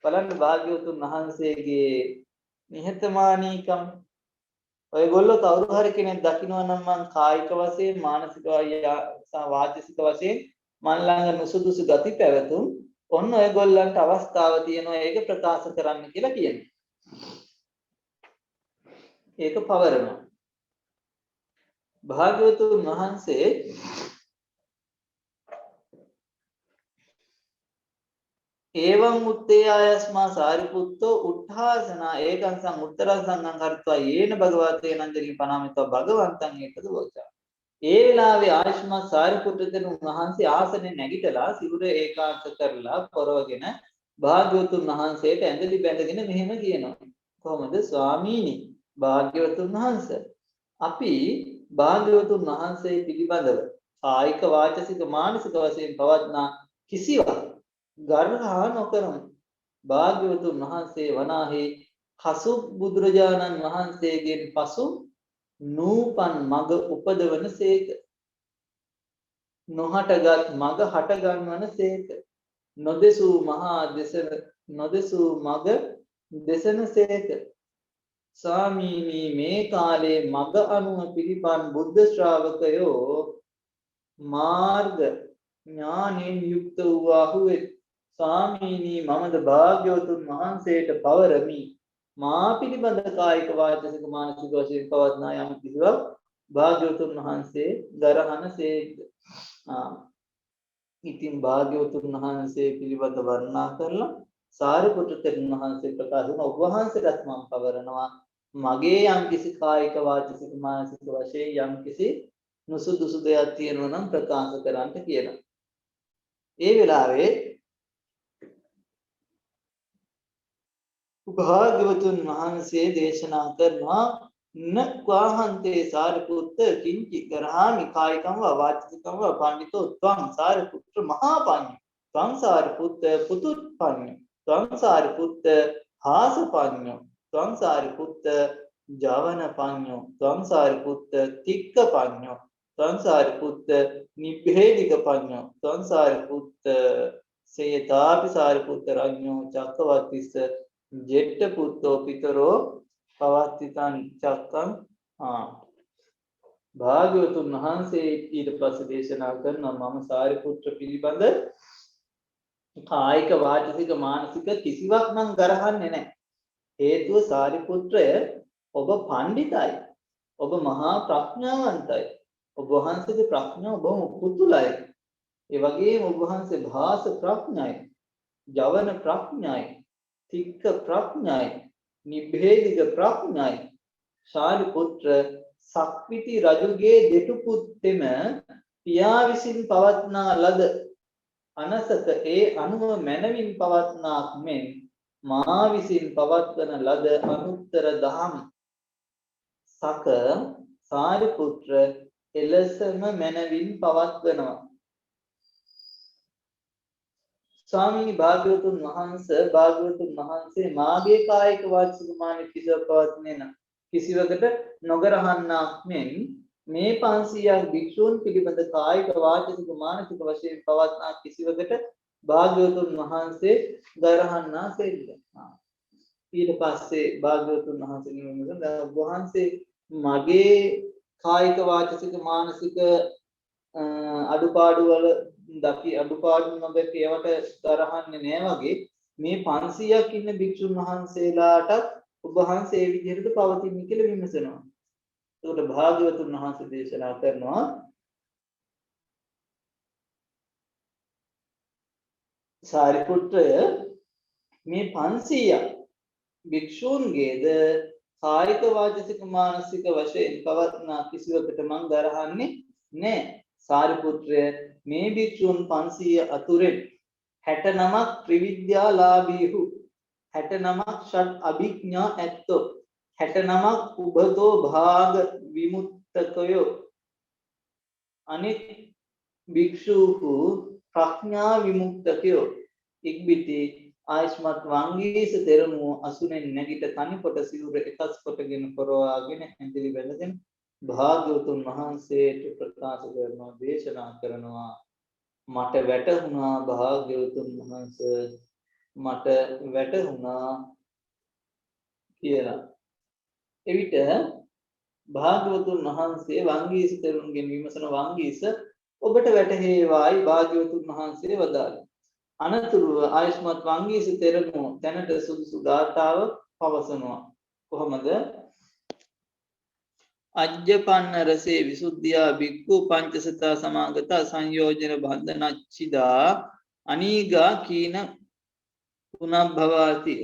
බලන්න භාග්‍යවතුන් වහන්සේගේ නිහතමානීකම්. ඔයගොල්ලෝ කවුරු හරි කෙනෙක් දකිනවා නම් මං කායික වශයෙන් මානසික වාචසික වශයෙන් මන් ළඟ නුසුදුසු ගති පැවතුම් ඔන්න ඔයගොල්ලන්ට අවස්ථාව තියෙනවා ඒක ප්‍රකාශ කරන්න කියලා කියනවා. ඒක පවරනවා. භාග්‍යවතුන් වහන්සේ ඒවං උත්තේයස්මා සාරිපුත්තෝ උත්ථාසනා ඒකං සං උත්තරං සංඝං කරත්වා යේන භගවතේ නන්දලි පනාමිතව භගවන්තං ඒකද වෝචා. ඒ වෙලාවේ ආයුෂ්මත් සාරිපුත්‍ර දෙනුන් වහන්සේ ආසනෙ නැගිටලා සිවුර ඒකාන්ත කරලා පොරවගෙන භාග්‍යවතුන් වහන්සේට ඇඳලි බැඳගෙන මෙහෙම කියනවා. කොහොමද ස්වාමීනි භාග්‍යවතුන් වහන්සේ අපි භාග්‍යවතුන් වහන්සේ පිළිබඳව කායික වාචසික මානසික වශයෙන් පවත්නා කිසිවක් ගර්හා නොකරමු. භාග්‍යවතුන් වහන්සේ වනාහි කසු බුදුරජාණන් වහන්සේගෙන් පසු නූපන් මග උපදවන සේක. නොහටගත් මග හටගන්වන සේක. නොදෙසූ මග දෙසන සේක. ස්වාමීනි මේ කාලේ මග අනුව පිළිපන් බුද්ධ ශ්‍රාවකයෝ මාර්ග ඥානෙන් යුක්ත වූ වෙත්. ස්වාමීනි මමද භාග්‍යවතුන් වහන්සේට පවරමි. මා පිළිබඳ කායික වාචසික මානසික වශයෙන් පවත්නා යම් කිසිවක් භාග්‍යවතුන් වහන්සේ දරහන සේක්ද. ඉතින් භාග්‍යවතුන් වහන්සේ පිළිබඳ වර්ණනා කරලා සාරිපුත්‍ර තෙරුන් වහන්සේ ප්‍රකාශ කරන ඔබ වහන්සේටත් මම පවරනවා මගේ යම් කිසි කායික වාචසික මානසික වශයෙන් යම් කිසි නුසුදුසු දෙයක් තියෙනවා නම් ප්‍රකාශ කරන්න කියනවා. ඒ වෙලාවේ භාග්‍යවතුන් වහන්සේ දේශනා කරනවා න ක්වාහන්තේ සාරිපුත්ත කිංචි ගරහාමි කායිකම් වා වාචිකම් වා පඬිතෝ ත්වං සාරිපුත්‍ර මහා පඤ්ඤ ත්වං සාරිපුත්ත පුතුප්පඤ්ඤ ත්වං සාරිපුත්ත හාසපඤ්ඤ ත්වං සාරිපුත්ත ජවන පඤ්ඤ ත්වං සාරිපුත්ත තික්ක පඤ්ඤ ත්වං සාරිපුත්ත නිබ්බේධික පඤ්ඤ ත්වං සාරිපුත්ත සේතාපි සාරිපුත්ත රඤ්ඤෝ චක්කවර්තිස්ස ජෙට්ට පුත්තෝ පිතරෝ පවත්තිතං චක්කං භාග්‍යවතුන් වහන්සේ ඊට පස්සේ දේශනා කරනවා මම සාරිපුත්‍ර පිළිබඳ කායික වාචික මානසික කිසිවක් මං ගරහන්නේ නැහැ. හේතුව සාරිපුත්‍රය ඔබ පඬිතයි. ඔබ මහා ප්‍රඥාවන්තයි. ඔබ වහන්සේගේ ප්‍රඥාව බොහොම පුදුලයි. ඒ වගේම ඔබ වහන්සේ භාස ප්‍රඥයි, ජවන ප්‍රඥයි, තික්ක ප්‍රඥයි, නිබ්බේධික ප්‍රඥයි. සාරිපුත්‍ර සක්විති රජුගේ දෙටු පුත්තෙම පියා විසින් පවත්නා ලද අනසක ඒ අනුව මැනවින් පවත්නාක් මෙන් මා විසින් පවත්වන ලද අනුත්තර දහම් සක සාරිපුත්‍ර එලෙසම මැනවින් පවත්වනවා. ස්වාමීනි භාග්‍යවතුන් වහන්සේ මාගේ කායික වාචික මානසික කිසිවක් පවත්නේ නැ කිසිවකට නොගරහන්නාක් මෙන් මේ 500ක් භික්ෂූන් පිළිබඳ කායික වාචික මානසික වශයෙන් පවත්නා කිසිවකට භාග්‍යවතුන් වහන්සේ ගරහන්නා සේද. ඊට පස්සේ භාග්‍යවතුන් වහන්සේ නියමන වහන්සේ මගේ කායික වාචික මානසික අඩුපාඩු වල දකි අඩුපාඩු නොදක ඒවට ගරහන්නේ නෑ වගේ මේ 500ක් ඉන්න භික්ෂුන් වහන්සේලාට ඔබ වහන්සේ ඒ විදිහට පවතින්නේ කියලා විමසනවා. ඒකට භාග්‍යවතුන් වහන්සේ දේශනා කරනවා සාරිපුත්‍රය මේ 500ක් භික්ෂූන්ගේද කායික වාචික මානසික වශයෙන් පවත්නා කිසිවකට මං ගරහන්නේ නෑ. සාරිපුත්‍රය මේ භික්ෂූන් 500 අතුරෙන් 69ක් ත්‍රිවිද්‍යාලාභීහු 69ක් ෂඩ් අභිඥා ඇත්තෝ 69ක් උබතෝ භාග විමුක්තකයෝ අනිත් භික්ෂූහු ප්‍රඥා විමුක්තකයෝ ඉක්බිති ආයස්මත් වංගීස තෙරණුව අසුනෙන් නැගිට තනිකොට සිවුර එකස් කොටගෙන පොරවාගෙන ඇඳිලි වැළඳෙන භාග්‍යවතුන් වහන්සේට ප්‍රකාශ කරනවා දේශනා කරනවා මට වැටහුණා භාග්‍යවතුන් වහන්සේ මට වැටහුණා කියලා. එවිට භාග්‍යවතුන් වහන්සේ වංගීස තෙරුන්ගෙන් විමසන වංගීස ඔබට වැටහේවායි භාග්‍යවතුන් වහන්සේ වදාළා. අනතුරුව ආයස්මත් වංගීස තෙරණුව දැනට සුදුසු ගාථාව පවසනවා. කොහොමද? අජ්ජපන්න රසේ විසුද්ධියා බික්ඛු පංචසතා සමාගතා සංයෝජන බන්ධනච්චිදා අනීගා කීන පුනබ්භවාති.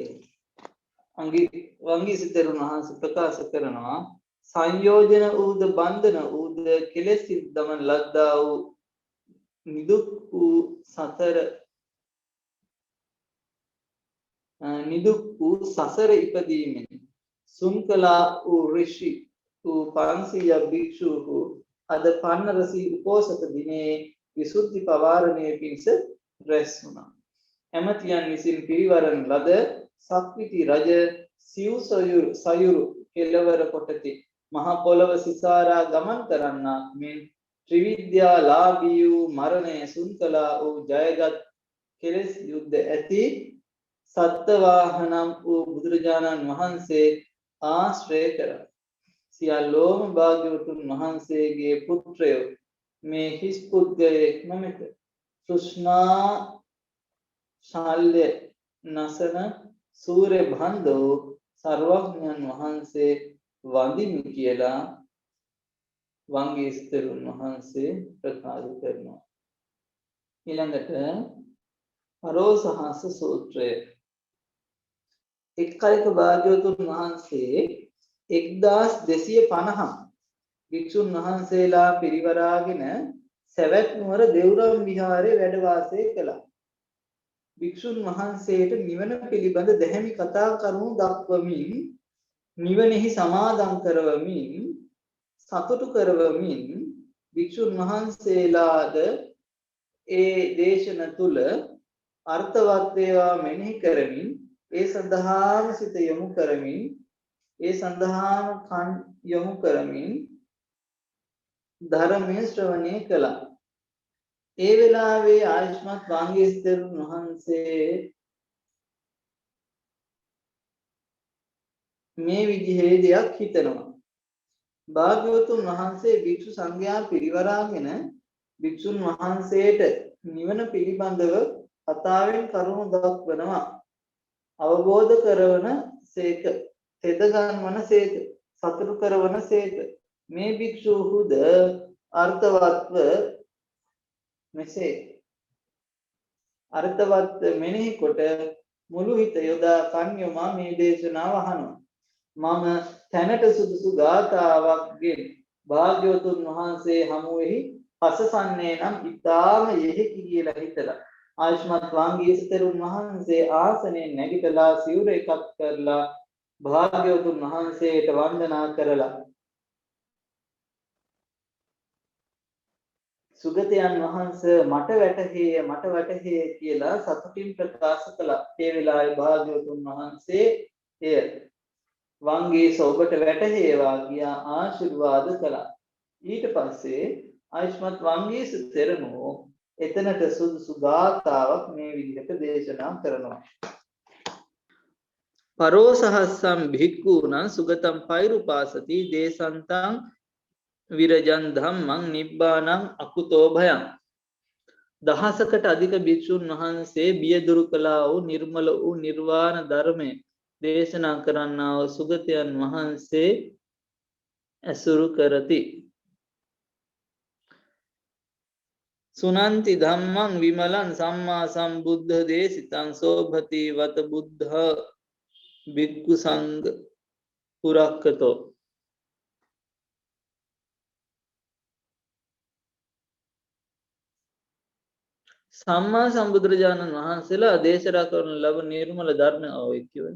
වංගීස තෙරුන් වහන්සේ ප්‍රකාශ කරනවා සංයෝජන ඌද බන්ධන ඌද කෙලෙස් දමන ලද්දා වූ නිදුක් වූ සසර ඉපදීමෙන් සුන්කලා වූ ඍෂි වූ 500 භික්ෂූහු අද පන්නරසී උපෝසත දිනේ විසුද්ධි පවාරණය පිණිස රැස් වුණා. එමෙතියන් විසින් පිරිවරන ලද සක්විති රජ සිව් සයුරු කෙළවර කොටති මහ පොළව සිසාරා ගමන් කරන්නාක් මෙන් ත්‍රිවිද්‍යා ලාභී වූ මරණය සුන්කලා වූ ජයගත් කෙලෙස් යුද්ධ ඇති සත්වාහනම් වූ බුදුරජාණන් වහන්සේ ආශ්‍රය කරා. සියල්ලෝම භාග්‍යවතුන් වහන්සේගේ පුත්‍රයෝ මේ හිස් පුද්ගලයෙක් නොමැත. තෘෂ්ණා ශාල්‍ය නසන සූර්ය බන්ධෝ සර්වඥන් වහන්සේ වඳිමි කියලා වංගීස තෙරුන් වහන්සේ ප්‍රකාශ කරනවා. ඊළඟට පරෝසහස සූත්‍රය. එක් කලක භාග්‍යවතුන් වහන්සේ 1250 භික්ෂුන් වහන්සේලා පිරිවරාගෙන සවැත් නුවර දෙව්රම් විහාරයේ වැඩ වාසය කළා. භික්ෂුන් වහන්සේට නිවන පිළිබඳ දැහැමි කතා කරුණු දක්වමින් නිවනෙහි සමාදම් කරවමින් සතුටු කරවමින් භික්ෂුන් වහන්සේලාද ඒ දේශන තුල අර්ථවත් ඒවා මෙනෙහි කරමින් ඒ සඳහාම සිත යොමු කරමින් ඒ සඳහාම කන් යොමු කරමින් ධර්මයේ ශ්‍රවණය කළා. ඒ වෙලාවේ ආයුෂ්මත් වංගීස්තරුන් වහන්සේ මේ විදිහේ දෙයක් හිතනවා. භාග්‍යවතුන් වහන්සේ භික්ෂු සංඝයා පිරිවරාගෙන භික්ෂුන් වහන්සේට නිවන පිළිබඳව කතාවෙන් කරුණු දක්වනවා. අවබෝධ කරවන සේක, තෙද ගන්වන සේක, සතුටු කරවන සේක. මේ භික්ෂූහුද අර්ථවත්ව මෙසේ අර්ථවත් මෙනෙහි කොට මුළු හිත යොදා කන් යොමා මේ දේශනාව අහනවා. මම තැනට සුදුසු ගාථාවක්ගෙන් භාග්‍යවතුන් වහන්සේ හමුවෙහි පසසන්නේ නම් ඉතාම යෙහිකි කියලා හිතලා ආයුෂ්මත් වංගීස්තරුන් වහන්සේ ආසනයෙන් නැගිටලා සිවුර එකක් කරලා භාග්‍යවතුන් වහන්සේට වන්දනා කරලා සුගතයන් වහන්සේ මට වැටහේ කියලා සතුටින් ප්‍රකාශ කළා. ඒ වෙලාවේ භාග්‍යවතුන් වහන්සේ එය වංගීස ඔබට වැටහේවා කියා ආශිර්වාද කළා. ඊට පස්සේ ආයුෂ්මත් වංගීස තෙරණුවෝ එතනට සුදුසු ගාථාවක් මේ විදිහට දේශනා කරනවා. පරෝසහස්සම් භික්ඛූණං සුගතම් පෛරුපාසති දේසන්තං විරජන් ධම්මං නිබ්බානං අකුතෝ භයං. දහසකට අධික භික්ෂුන් වහන්සේ බිය දුරු කළා වූ නිර්මල වූ නිර්වාණ ධර්මය දේශනා කරන්නා වූ සුගතයන් වහන්සේ ඇසුරු කරති. සුනන්ති ධම්මං විමලං සම්මා සම්බුද්ධ දේශිතං සෝභති වත බුද්ධ භික්ඛු සංඝ පුරක්කතෝ. සම්මා සම්බුදුරජාණන් වහන්සේලා දේශනා කරන ලබ නිර්මල ධර්ම අවශ්‍යයි.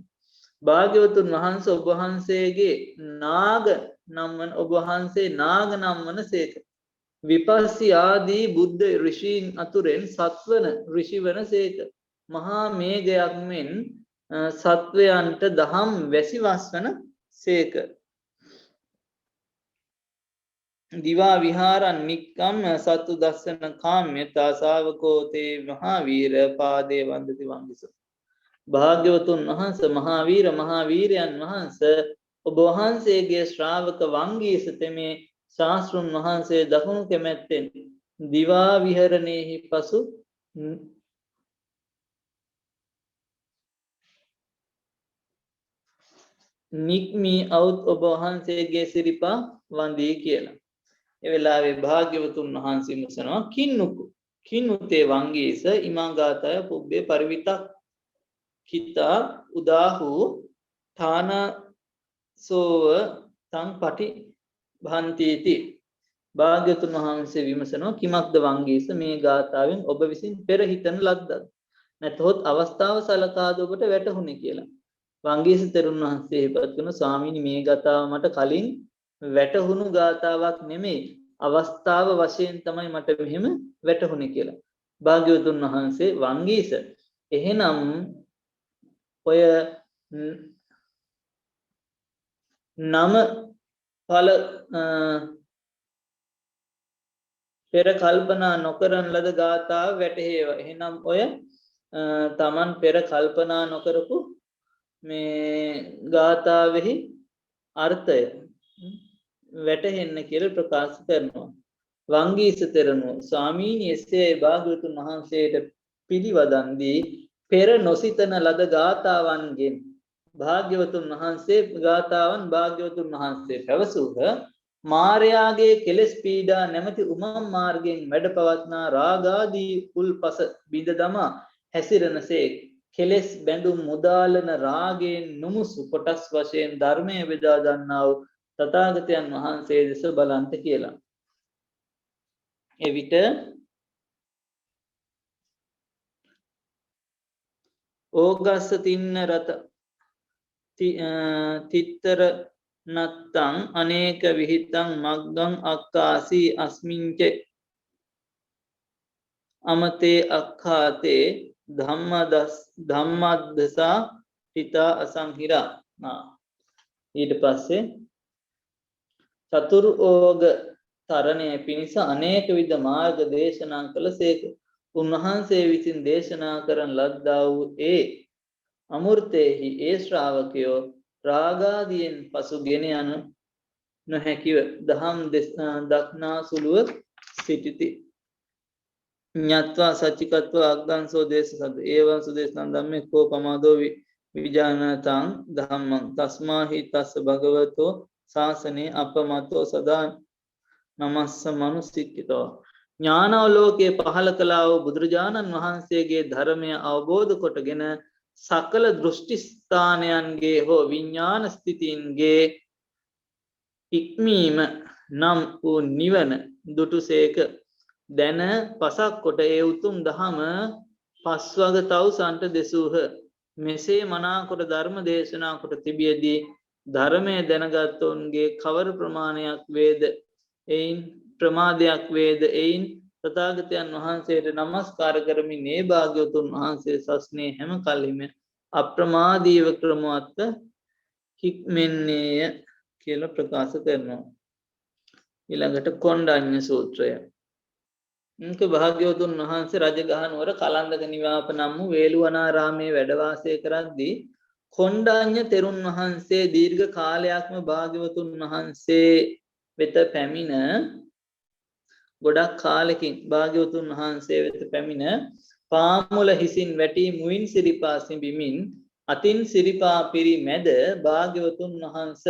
භාග්‍යවතුන් වහන්සේ ඔබ වහන්සේගේ නාග නම්වන ඔබ වහන්සේ නාග නම්වන සේක. විපස්සී ආදී බුද්ධ ඍෂීන් අතුරෙන් සත්වන ඍෂි වන සේක. මහා මේඝයක් මෙන් සත්වයන්ට දහම් වැසි වස්වන සේක. දිවා විහාරන් නික්කම් සතු දස්සන කාම්‍යතා ශාවකෝතේ මහාවීර පාදේ වන්දති වංගිස. භාග්‍යවතුන් වහන්සේ මහාවීරයන් වහන්සේ ඔබ වහන්සේගේ ශ්‍රාවක වංගීස තෙමේ ශාස්ත්‍රුන් වහන්සේ දකුණු කැමැත්තෙන් දිවා විහරණයෙහි පසු නික්මී අවුත් ඔබ වහන්සේගේ සිරිපා වන්දී කියලා. ඒ වෙලාවේ භාග්‍යවතුන් වහන්සේ මුසනවා කින්නුතේ වංගීස ඉමං ගාතය පුබ්බේ පරිවිතක් කිතා උදාහු ථානසෝව තං පටි භන්තිති. භාග්‍යවතුන් වහන්සේ විමසනවා කිමක්ද වංගීස මේ ගාථාවෙන් ඔබ විසින් පෙර හිතන ලද්දක් නැතහොත් අවස්ථාව සලකාද ඔබට වැටහුණේ කියලා. වංගීස තෙරුන් වහන්සේ ඉපත් කරන ස්වාමීනි මේ ගාථාව මට කලින් වැටහුණු ගාථාවක් නෙමෙයි අවස්ථාව වශයෙන් තමයි මට මෙහෙම වැටහුණේ කියලා. භාග්‍යවතුන් වහන්සේ වංගීස එහෙනම් ඔය නම ඵල පෙර කල්පනා නොකරන ලද ගාථාව වැටහේවා. එහෙනම් ඔය තමන් පෙර කල්පනා නොකරපු මේ ගාථාවෙහි අර්ථය වැටහෙන්න කියලා ප්‍රකාශ කරනවා. වංගීස තෙරණුව ස්වාමීනි එසේ භාග්‍යවතුන් වහන්සේට පිළිවදන් දී පෙර නොසිතන ලද ගාථාවන්ගෙන් භාග්‍යවතුන් වහන්සේ භාග්‍යවතුන් වහන්සේ පැවසූහ. මාර්යාගේ කෙලෙස් පීඩා නැමැති උමම් මාර්ගයෙන් වැඩ පවත්නා රාගාදී උල්පස බිඳ දමා හැසිරෙනසේ කෙලෙස් බැඳුම් මුදාලන රාගයෙන් නුමුසු කොටස් වශයෙන් ධර්මයේ බෙදා ගන්නා වූ තථාගතයන් වහන්සේ දෙස බලන්ත කියලා. එවිට ඕගස්ස තින්න රත තිත්තර නත්තං අනේක විහිතං මග්ගං අක්කාසී අස්මින්ච අමතේ අක්ඛාතේ ධම්මද්දසා හිතා අසංහිරා. ඊට පස්සේ චතුරු ඕග තරණය පිණිස අනේක විද මාර්ග දේශනා කළසේක. උන්වහන්සේ විසින් දේශනා කරන ලද්දා වූ ඒ අමෘතේහි ඒ ශ්‍රාවකයෝ රාගාදියෙන් පසු ගෙන යන නොහැකිව දහම් දක්නා සුළුව සිටිති. ඤත්වා සච්චිකත්වා අග්ගංසෝ දේශසද ඒවං සුදේශනං ධම්මේ කෝ පමාදෝ විජානතං ධම්මං තස්මාහි තස්ස භගවතෝ ශාසනේ අපමතෝ සදා නමස්ස මනුසික්කිතෝ. ඥානාවලෝකයේ පහළ කළා වූ බුදුරජාණන් වහන්සේගේ ධර්මය අවබෝධ කොටගෙන සකල දෘෂ්ටි ස්ථානයන්ගේ හෝ විඥාන ස්ථිතීන්ගේ ඉක්මීම නම් වූ නිවන දුටුසේක. දැන පසක් කොට ඒ උතුම් දහම පස්වග තවුසන්ට දෙසූහ. මෙසේ මනාකොට ධර්ම දේශනා කොට තිබියදී ධර්මය දැනගත්තවුන්ගේ කවර ප්‍රමාණයක් වේද එයින් ප්‍රමාදයක් වේද එයින් තථාගතයන් වහන්සේට නමස්කාර කරමින් මේ භාග්‍යවතුන් වහන්සේ සස්නේ හැම කල්හිම අප්‍රමාදීව ක්‍රමවත්ව හික්මෙන්නේය කියලා ප්‍රකාශ කරනවා. ඊළඟට කොණ්ඩඤ්ඤ සූත්‍රය. ඉන්ක භාග්‍යවතුන් වහන්සේ රජගහනුවර කලන්දක නිවාප නම් වූ වේළුවනාරාමයේ වැඩ වාසය කරද්දී කොණ්ඩඤ්ඤ තෙරුන් වහන්සේ දීර්ඝ කාලයක්ම භාග්‍යවතුන් වහන්සේ වෙත පැමිණ ගොඩක් කාලෙකින් භාග්‍යවතුන් වහන්සේ වෙත පැමිණ පාමුල හිසින් වැටි මුවින් සිරිපා සිඹිමින් අතින් සිරිපා පිරි මැද භාග්‍යවතුන් වහන්ස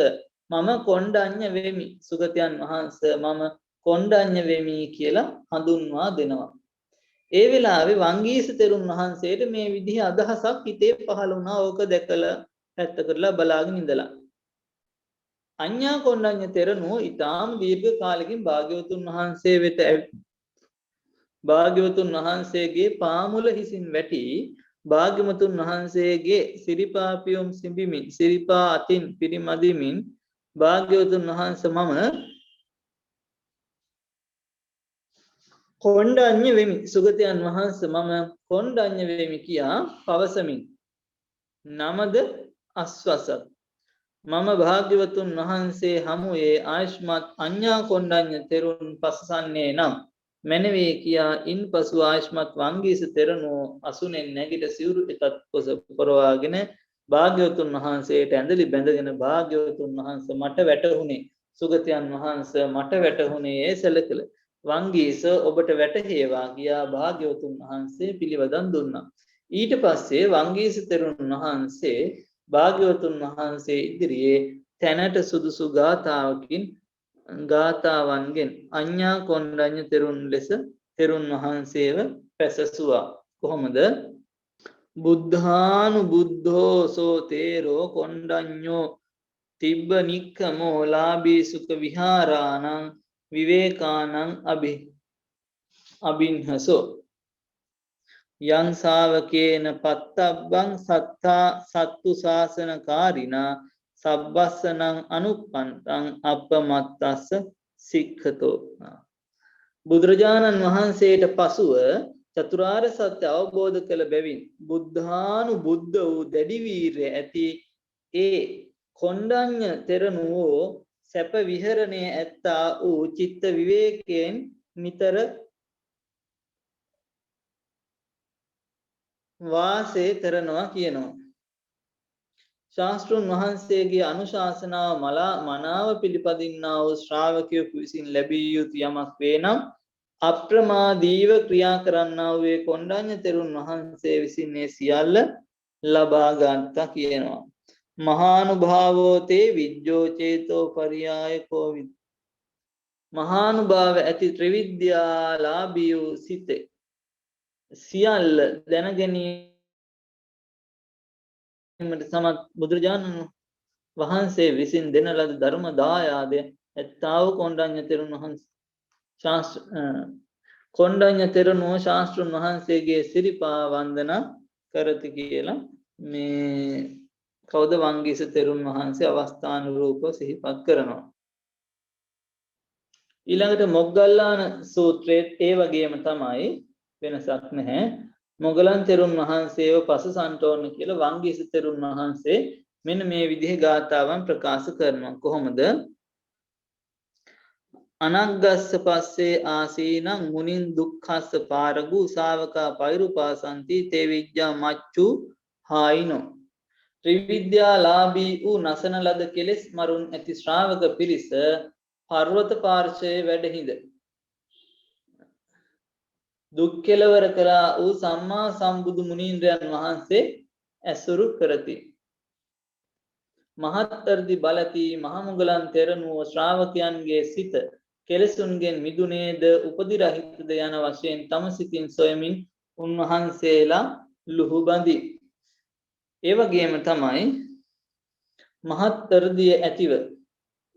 මම කොණ්ඩඤ්ඤ වෙමි සුගතයන් වහන්ස මම කොණ්ඩඤ්ඤ වෙමි කියලා හඳුන්වා දෙනවා. ඒ වෙලාවේ වංගීස තෙරුන් වහන්සේට මේ විදිහ අදහසක් හිතේ පහළ වුණා. ඕක දැකලා පැත්ත කරලා බලාගෙන ඉඳලා අඤ්ඤා කොණ්ඩඤ්ඤ තෙරණුව ඊටාම් දීර්ඝ කාලෙකින් භාග්‍යවතුන් වහන්සේ වෙත භාග්‍යවතුන් වහන්සේගේ පාමුල හිසින් වැටි භාග්‍යවතුන් වහන්සේගේ සිරිපා පියුම් සිඹිමින් සිරිපා අතින් පිරිමදිමින් භාග්‍යවතුන් වහන්සේ මම කොණ්ඩඤ්ඤ වෙමි සුගතයන් වහන්සේ මම කොණ්ඩඤ්ඤ වෙමි කියා පවසමින් නමද අස්වසත් මම භාග්‍යවතුන් වහන්සේ හමුවේ ආයුෂ්මත් අඤ්ඤා කොණ්ඩඤ්ඤ තෙරුන් පසසන්නේ නම් මැනවේ කියා ඉන්පසු ආයුෂ්මත් වංගීස තෙරණෝ අසුනෙන් නැගිට සිවුරු එකත් කොස පොරවාගෙන භාග්‍යවතුන් වහන්සේට ඇඳලි බැඳගෙන භාග්‍යවතුන් වහන්සේ මට වැටහුනේ සුගතයන් වහන්සේ මට වැටහුනේ ඒ සැලකල වංගීස ඔබට වැටහේවා කියා භාග්‍යවතුන් වහන්සේ පිළිවදන් දුන්නා. ඊට පස්සේ වංගීස තෙරුන් වහන්සේ භාග්‍යවතුන් වහන්සේ ඉදිරියේ තැනට සුදුසු ගාථාවන්ගෙන් අඤ්ඤා කොණ්ඩඤ්ඤ තෙරුන් ලෙස තෙරුන් වහන්සේව පැසසුවා. කොහොමද? බුද්ධානුබුද්ධෝ සෝ තේරෝ කොණ්ඩඤ්ඤෝ තිබ්බ නික්ඛමෝ ලාභී සුඛ විහාරාණං විවේකානං අබින්හසෝ යං ශාවකේන පත්තබ්බං සත්තා සත්තු ශාසනකාරිනා සබ්බස්සනං අනුප්පන්තං අපමත්තස්ස සික්ඛතෝ. බුදුරජාණන් වහන්සේට පසුව චතුරාර්ය සත්‍ය අවබෝධ කළ බැවින් බුද්ධානුබුද්ධ වූ දැඩි වීර්ය ඇති ඒ කොණ්ඩඤ්ඤ තෙරණුවෝ සැප විහරණය ඇත්තා වූ චිත්ත විවේකයෙන් නිතර වාසය කරනවා කියනවා. ශාස්ත්‍රුන් වහන්සේගේ අනුශාසනාව මනාව පිළිපදින්නා වූ ශ්‍රාවකයෙකු විසින් ලැබිය යුතු යමක් වේ නම් අප්‍රමාදීව ක්‍රියා කරන්නා වූ කොණ්ඩඤ්ඤ තෙරුන් වහන්සේ විසින් මේ සියල්ල ලබා ගන්තා කියනවා. මහානුභාවෝ තේ විජ්ජෝ චේතෝ පරියායකෝ මහානුභාව ඇති ත්‍රිවිද්‍යාලාභී වූ සිතේ සියල්ල දැන ගැනීමට සමත් බුදුරජාණන් වහන්සේ විසින් දෙන ලද ධර්ම දායාදය ඇත්තාව කොණ්ඩඤ්ඤ තෙරුන් වහන්සේ කොණ්ඩඤ්ඤ තෙරණුව ශාස්ත්‍රුන් වහන්සේගේ සිරිපා වන්දනා කරති කියලා මේ කවුද වංගීස තෙරුන් වහන්සේ අවස්ථානුරූපව සිහිපත් කරනවා. ඊළඟට මොග්ගල්ලාන සූත්‍රයේත් ඒ වගේම තමයි, වෙනසක් නැහැ. මොගලන් තෙරුන් වහන්සේව පසසන්ටෝන කියලා වංගීස තෙරුන් වහන්සේ මෙන්න මේ විදිහේ ගාථාවන් ප්‍රකාශ කරනවා. කොහොමද? අනග්ගස්ස පස්සේ ආසීනං මුනින් දුක්ඛස්ස පාරගු ශාවකා පෛරුපාසන්ති තේ විජ්ජා මච්චු හායිනෝ. ත්‍රිවිද්‍යාලාභී වූ නසන ලද කෙලෙස් මරුන් ඇති ශ්‍රාවක පිරිස පර්වත පාර්ශ්වයේ වැඩහිඳ දුක් කෙලවර කළා වූ සම්මා සම්බුදු මුනීන්ද්‍රයන් වහන්සේ ඇසුරු කරති. මහත් අර්ධි බලති මහමුගලන් තෙරණුව ශ්‍රාවකයන්ගේ සිත කෙලෙසුන්ගෙන් මිදුනේද උපදි රහිතද යන වශයෙන් තම සිතින් සොයමින් උන්වහන්සේලා ලුහු බඳි. ඒ වගේම තමයි මහත් අර්ධිය ඇතිව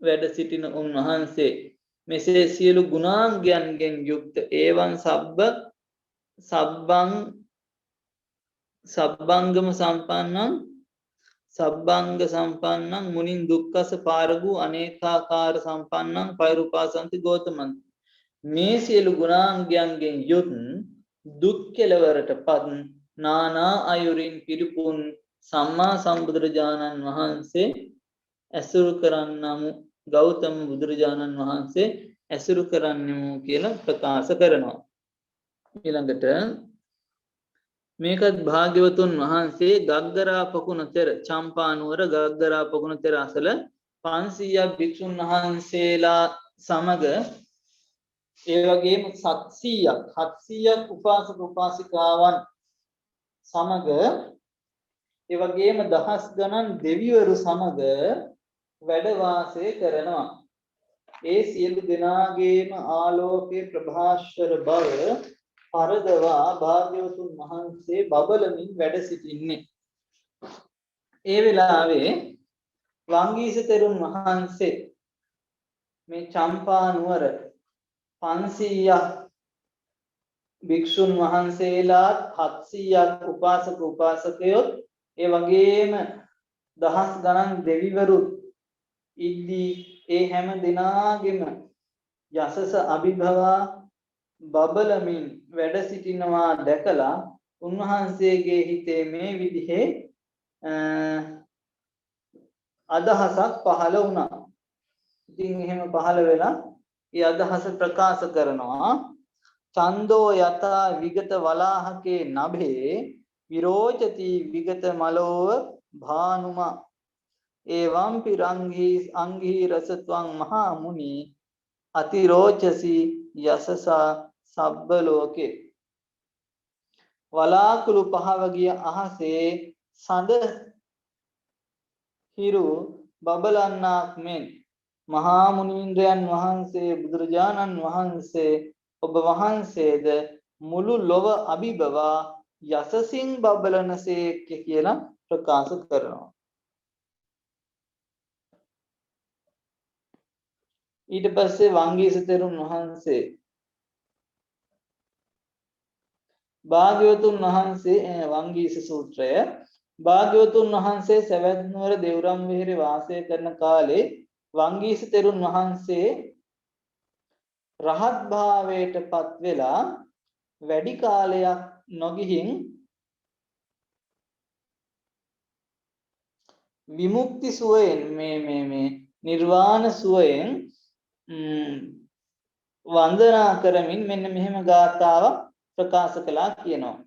වැඩ සිටින උන්වහන්සේ මෙසේ සියලු ගුණාංගයන්ගෙන් යුක්ත ඒවන් සබ්බංගම සම්පන්නං සබ්බංග සම්පන්නං මුනින් දුක්ඛස පාරගු අනේකාකාර සම්පන්නං පෛරුපාසන්ති ගෝතමන්ති. මේ සියලු ගුණාංගයන්ගෙන් යුත් දුක් කෙලවරටපත් නානා අයුරින් පිරිපුන් සම්මා සම්බුදුරජාණන් වහන්සේ ඇසුරු කරන්නමු ගෞතම බුදුරජාණන් වහන්සේ ඇසුරු කරන්නමු කියලා ප්‍රකාශ කරනවා. ඊළඟට මේකත් භාග්‍යවතුන් වහන්සේ ගග්ගරා පකුණ තෙර චම්පානුවර ගග්ගරා පකුණ තෙර අසල 500ක් භික්ෂුන් වහන්සේලා සමග ඒ වගේම 700ක් උපාසක උපාසිකාවන් සමග ඒ වගේම දහස් ගණන් දෙවිවරු සමග වැඩ වාසය කරනවා. ඒ සියලු දෙනාගේම ආලෝකයේ ප්‍රභාස්වර බව පරදවා භාග්‍යවතුන් වහන්සේ බබලමින් වැඩ සිටින්නේ. ඒ වෙලාවේ වංගීස තෙරුන් වහන්සේ මේ චම්පා නුවර 500ක් භික්ෂුන් වහන්සේලා 700ක් උපාසක උපාසකයෝ ඒ වගේම දහස් ගණන් දෙවිවරු ඉද්දී ඒ හැම දිනාගෙම යසස අභිභවා බබලමින් වැඩ සිටිනවා දැකලා උන්වහන්සේගේ හිතේ මේ විදිහේ අදහසක් පහළ වුණා. ඉතින් එහෙම පහළ වෙලා ඒ අදහස ප්‍රකාශ කරනවා. චන්දෝ යතා විගත වලාහකේ නභේ විරෝචති විගත මලෝව භානුමා එවං පිරංගී අංගී රසත්වං මහා මුනි අතිරෝචසි යසසා සබ්බ ලෝකේ. වලාකුළු පහව ගිය අහසේ සඳ හිරු බබලන්නාක් මෙන් මහා මුනීන්ද්‍රයන් වහන්සේ බුදුරජාණන් වහන්සේ ඔබ වහන්සේද මුළු ලොව අභිබවා යසසින් බබලනසේක කියලා ප්‍රකාශ කරනවා. ඊට පස්සේ වංගීස තෙරුන් වහන්සේ භාග්‍යවතුන් වහන්සේ වංගීස සූත්‍රය භාග්‍යවතුන් වහන්සේ සවැත් නුවර දෙව්රම් විහාරේ වාසය කරන කාලේ වංගීස තෙරුන් වහන්සේ රහත් භාවයට පත් වෙලා වැඩි කාලයක් නොගිහින් විමුක්ති සුවයෙන් මේ නිර්වාණ සුවයෙන් වන්දනා කරමින් මෙන්න මෙහෙම ගාථාවක් ප්‍රකාශ කළා කියනවා.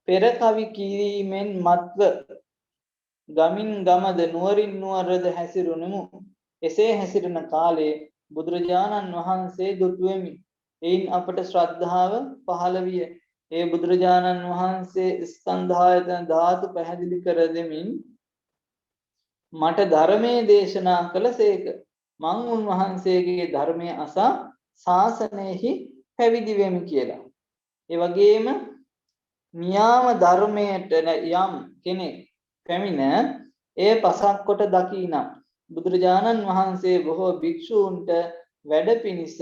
පෙර කවි කිරීමෙන් මත්ව ගමින් ගමද නුවරින් නුවරද හැසිරුණෙමු. එසේ හැසිරෙන කාලේ බුදුරජාණන් වහන්සේ දුටුවෙමි. එයින් අපට ශ්‍රද්ධාව පහළ විය. ඒ බුදුරජාණන් වහන්සේ ස්කන්ධායතන ධාතු පැහැදිලි කර දෙමින් මට ධර්මයේ දේශනා කළසේක. මං උන්වහන්සේගේ ධර්මය අසා ශාසනයෙහි පැවිදි වෙමි කියලා. ඒ වගේම නියාම ධර්මයට යම් කෙනෙක් පැමිණ එය පසක් කොට දකිනම් බුදුරජාණන් වහන්සේ බොහෝ භික්ෂූන්ට වැඩ පිණිස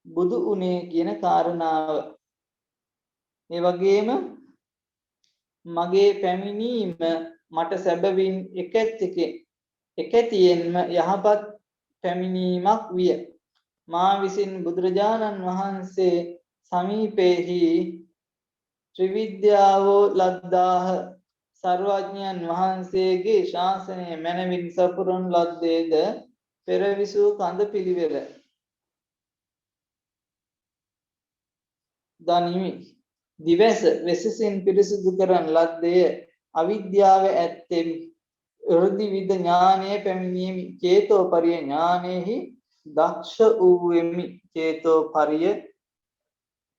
බුදු උනේ කියන කාරණාව. ඒ වගේම මගේ පැමිණීම මට සැබවින් එකතියෙන්ම යහපත් පැමිණීමක් විය. මා විසින් බුදුරජාණන් වහන්සේ සමීපෙහි ත්‍රිවිද්‍යාවෝ ලද්දාහ සර්වඥයන් වහන්සේගේ ශාසනය මැනවින් සපුරන ලද්දේද පෙරවිසූ කඳ පිළිවෙල දනිමි. දිවැස වෙසසින් පිරිසිදු කරන ලද්දේ අවිද්‍යාව ඇත්තෙම් එෘදි විද ඥානය පැමිණීමි. චේතෝ පරිය ඥානෙහි දක්ෂ වූෙමි. චේතෝ පරිය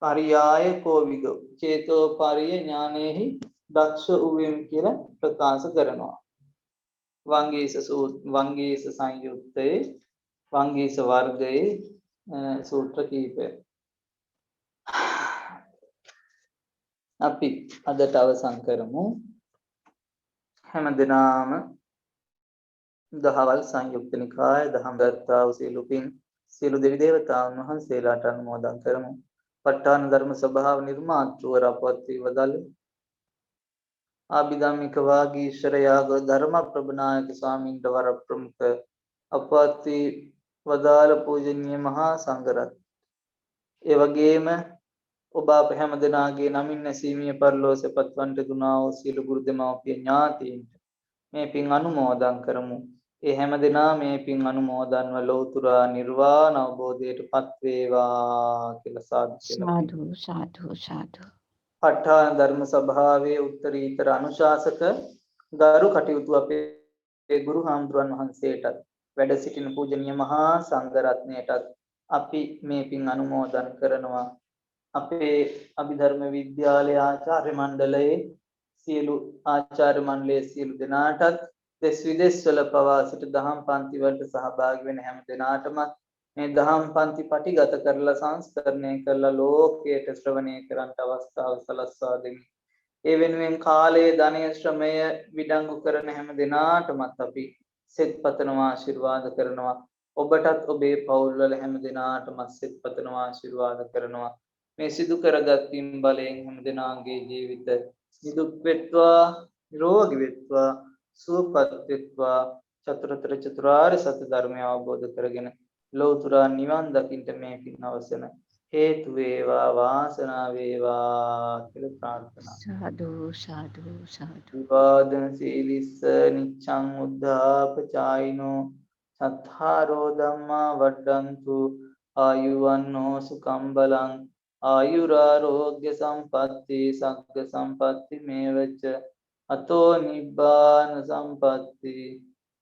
පරියාය කෝවිදෝ චේතෝ පරිය ඥානෙහි දක්ෂ වූෙමි කියලා ප්‍රකාශ කරනවා. වංගීස සංයුත්තේ වංගීස වර්ගයේ සූත්‍ර කීපය. අපි අදට අවසන් කරමු. හැමදෙනාම දහවල් සංයුක්ත නිකාය දහම් ගත්තා වූ සියලු පින් සියලු දෙවි දේවතාවුන් වහන්සේලාට අනුමෝදන් කරමු. ප ဋ ාණ ධර්ම සභාව නිර්මාතෘවර අපවත් වී වදාළ ආභිධම්මික වාගීශ්වර යාග ධර්ම ප්‍රබනායක ස්වාමීන් වර ප්‍රමුඛ අපවත් වී වදාළ පූජනීය මහා සංඝරත්නය. ඒ වගේම ඔබ අප හැම දෙනාගේ නමින් නැසීමේ පරලෝසපත් වන්ට දුනා වූ සියලු ගුරු දෙමව්පිය ඥාතීන්ට මේ පින් අනුමෝදන් කරමු. ඒ හැම දෙනා මේ පින් අනුමෝදන්ව ලෞතර නිර්වාණ අවබෝධයට පත් වේවා කියලා සාදු සාදු සාදු. ප ဋ ාණ ධර්ම සභාවේ උත්තරීතර අනුශාසක ගරු කටයුතු අපේ ගුරු හාමුදුරන් වහන්සේටත් වැඩ සිටින පූජනීය මහා සංඝරත්නයටත් අපි මේ පින් අනුමෝදන් කරනවා. අපේ අභිධර්ම විද්‍යාලයේ ආචාර්ය මණ්ඩලයේ සියලු ආචාර්ය මණ්ඩලයේ සියලු දෙනාටත් දෙස් විදෙස් වල පවා සිට දහම් පන්ති වලට සහභාගී වෙන හැම දෙනාටම මේ දහම් පන්ති පටිගත කරලා සංස්කරණය කරලා ලෝකයට ශ්‍රවණය කරන්නට අවස්ථාව සලස්වා දෙමි. ඒ වෙනුවෙන් කාලය ධනය ශ්‍රමය විඩංගු කරන හැම දෙනාටමත් අපි සෙත් පතනවා ආශිර්වාද කරනවා. ඔබටත් ඔබේ පවුල් වල හැම දෙනාටම සෙත් පතනවා ආශිර්වාද කරනවා. මේ සිදු කරගත් පින් බලයෙන් හැම දෙනාගේ ජීවිත නිදුක් වෙත්වා නිරෝගී වෙත්වා සුවපත් වෙත්වා චතුරාර්ය සත්‍ය ධර්මය අවබෝධ කරගෙන ලෞතර නිවන් දකින්න මේ පින් අවසන හේතු වේවා වාසනාව වේවා කියලා ප්‍රාර්ථනා. සාදු සාදු සාදු. විවාදන සීලිස්ස නිච්ඡං උද්ධාපචායිනෝ සත්තාරෝ ධම්මා වඩ්ඩන්තු ආයුවන්නෝ සුඛං බලං ආයුරාෝග්‍ය සම්පatti සග්ග සම්පatti මේවච අතෝ නිබ්බාන සම්පatti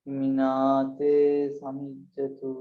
මිනාතේ සමිච්ඡතු.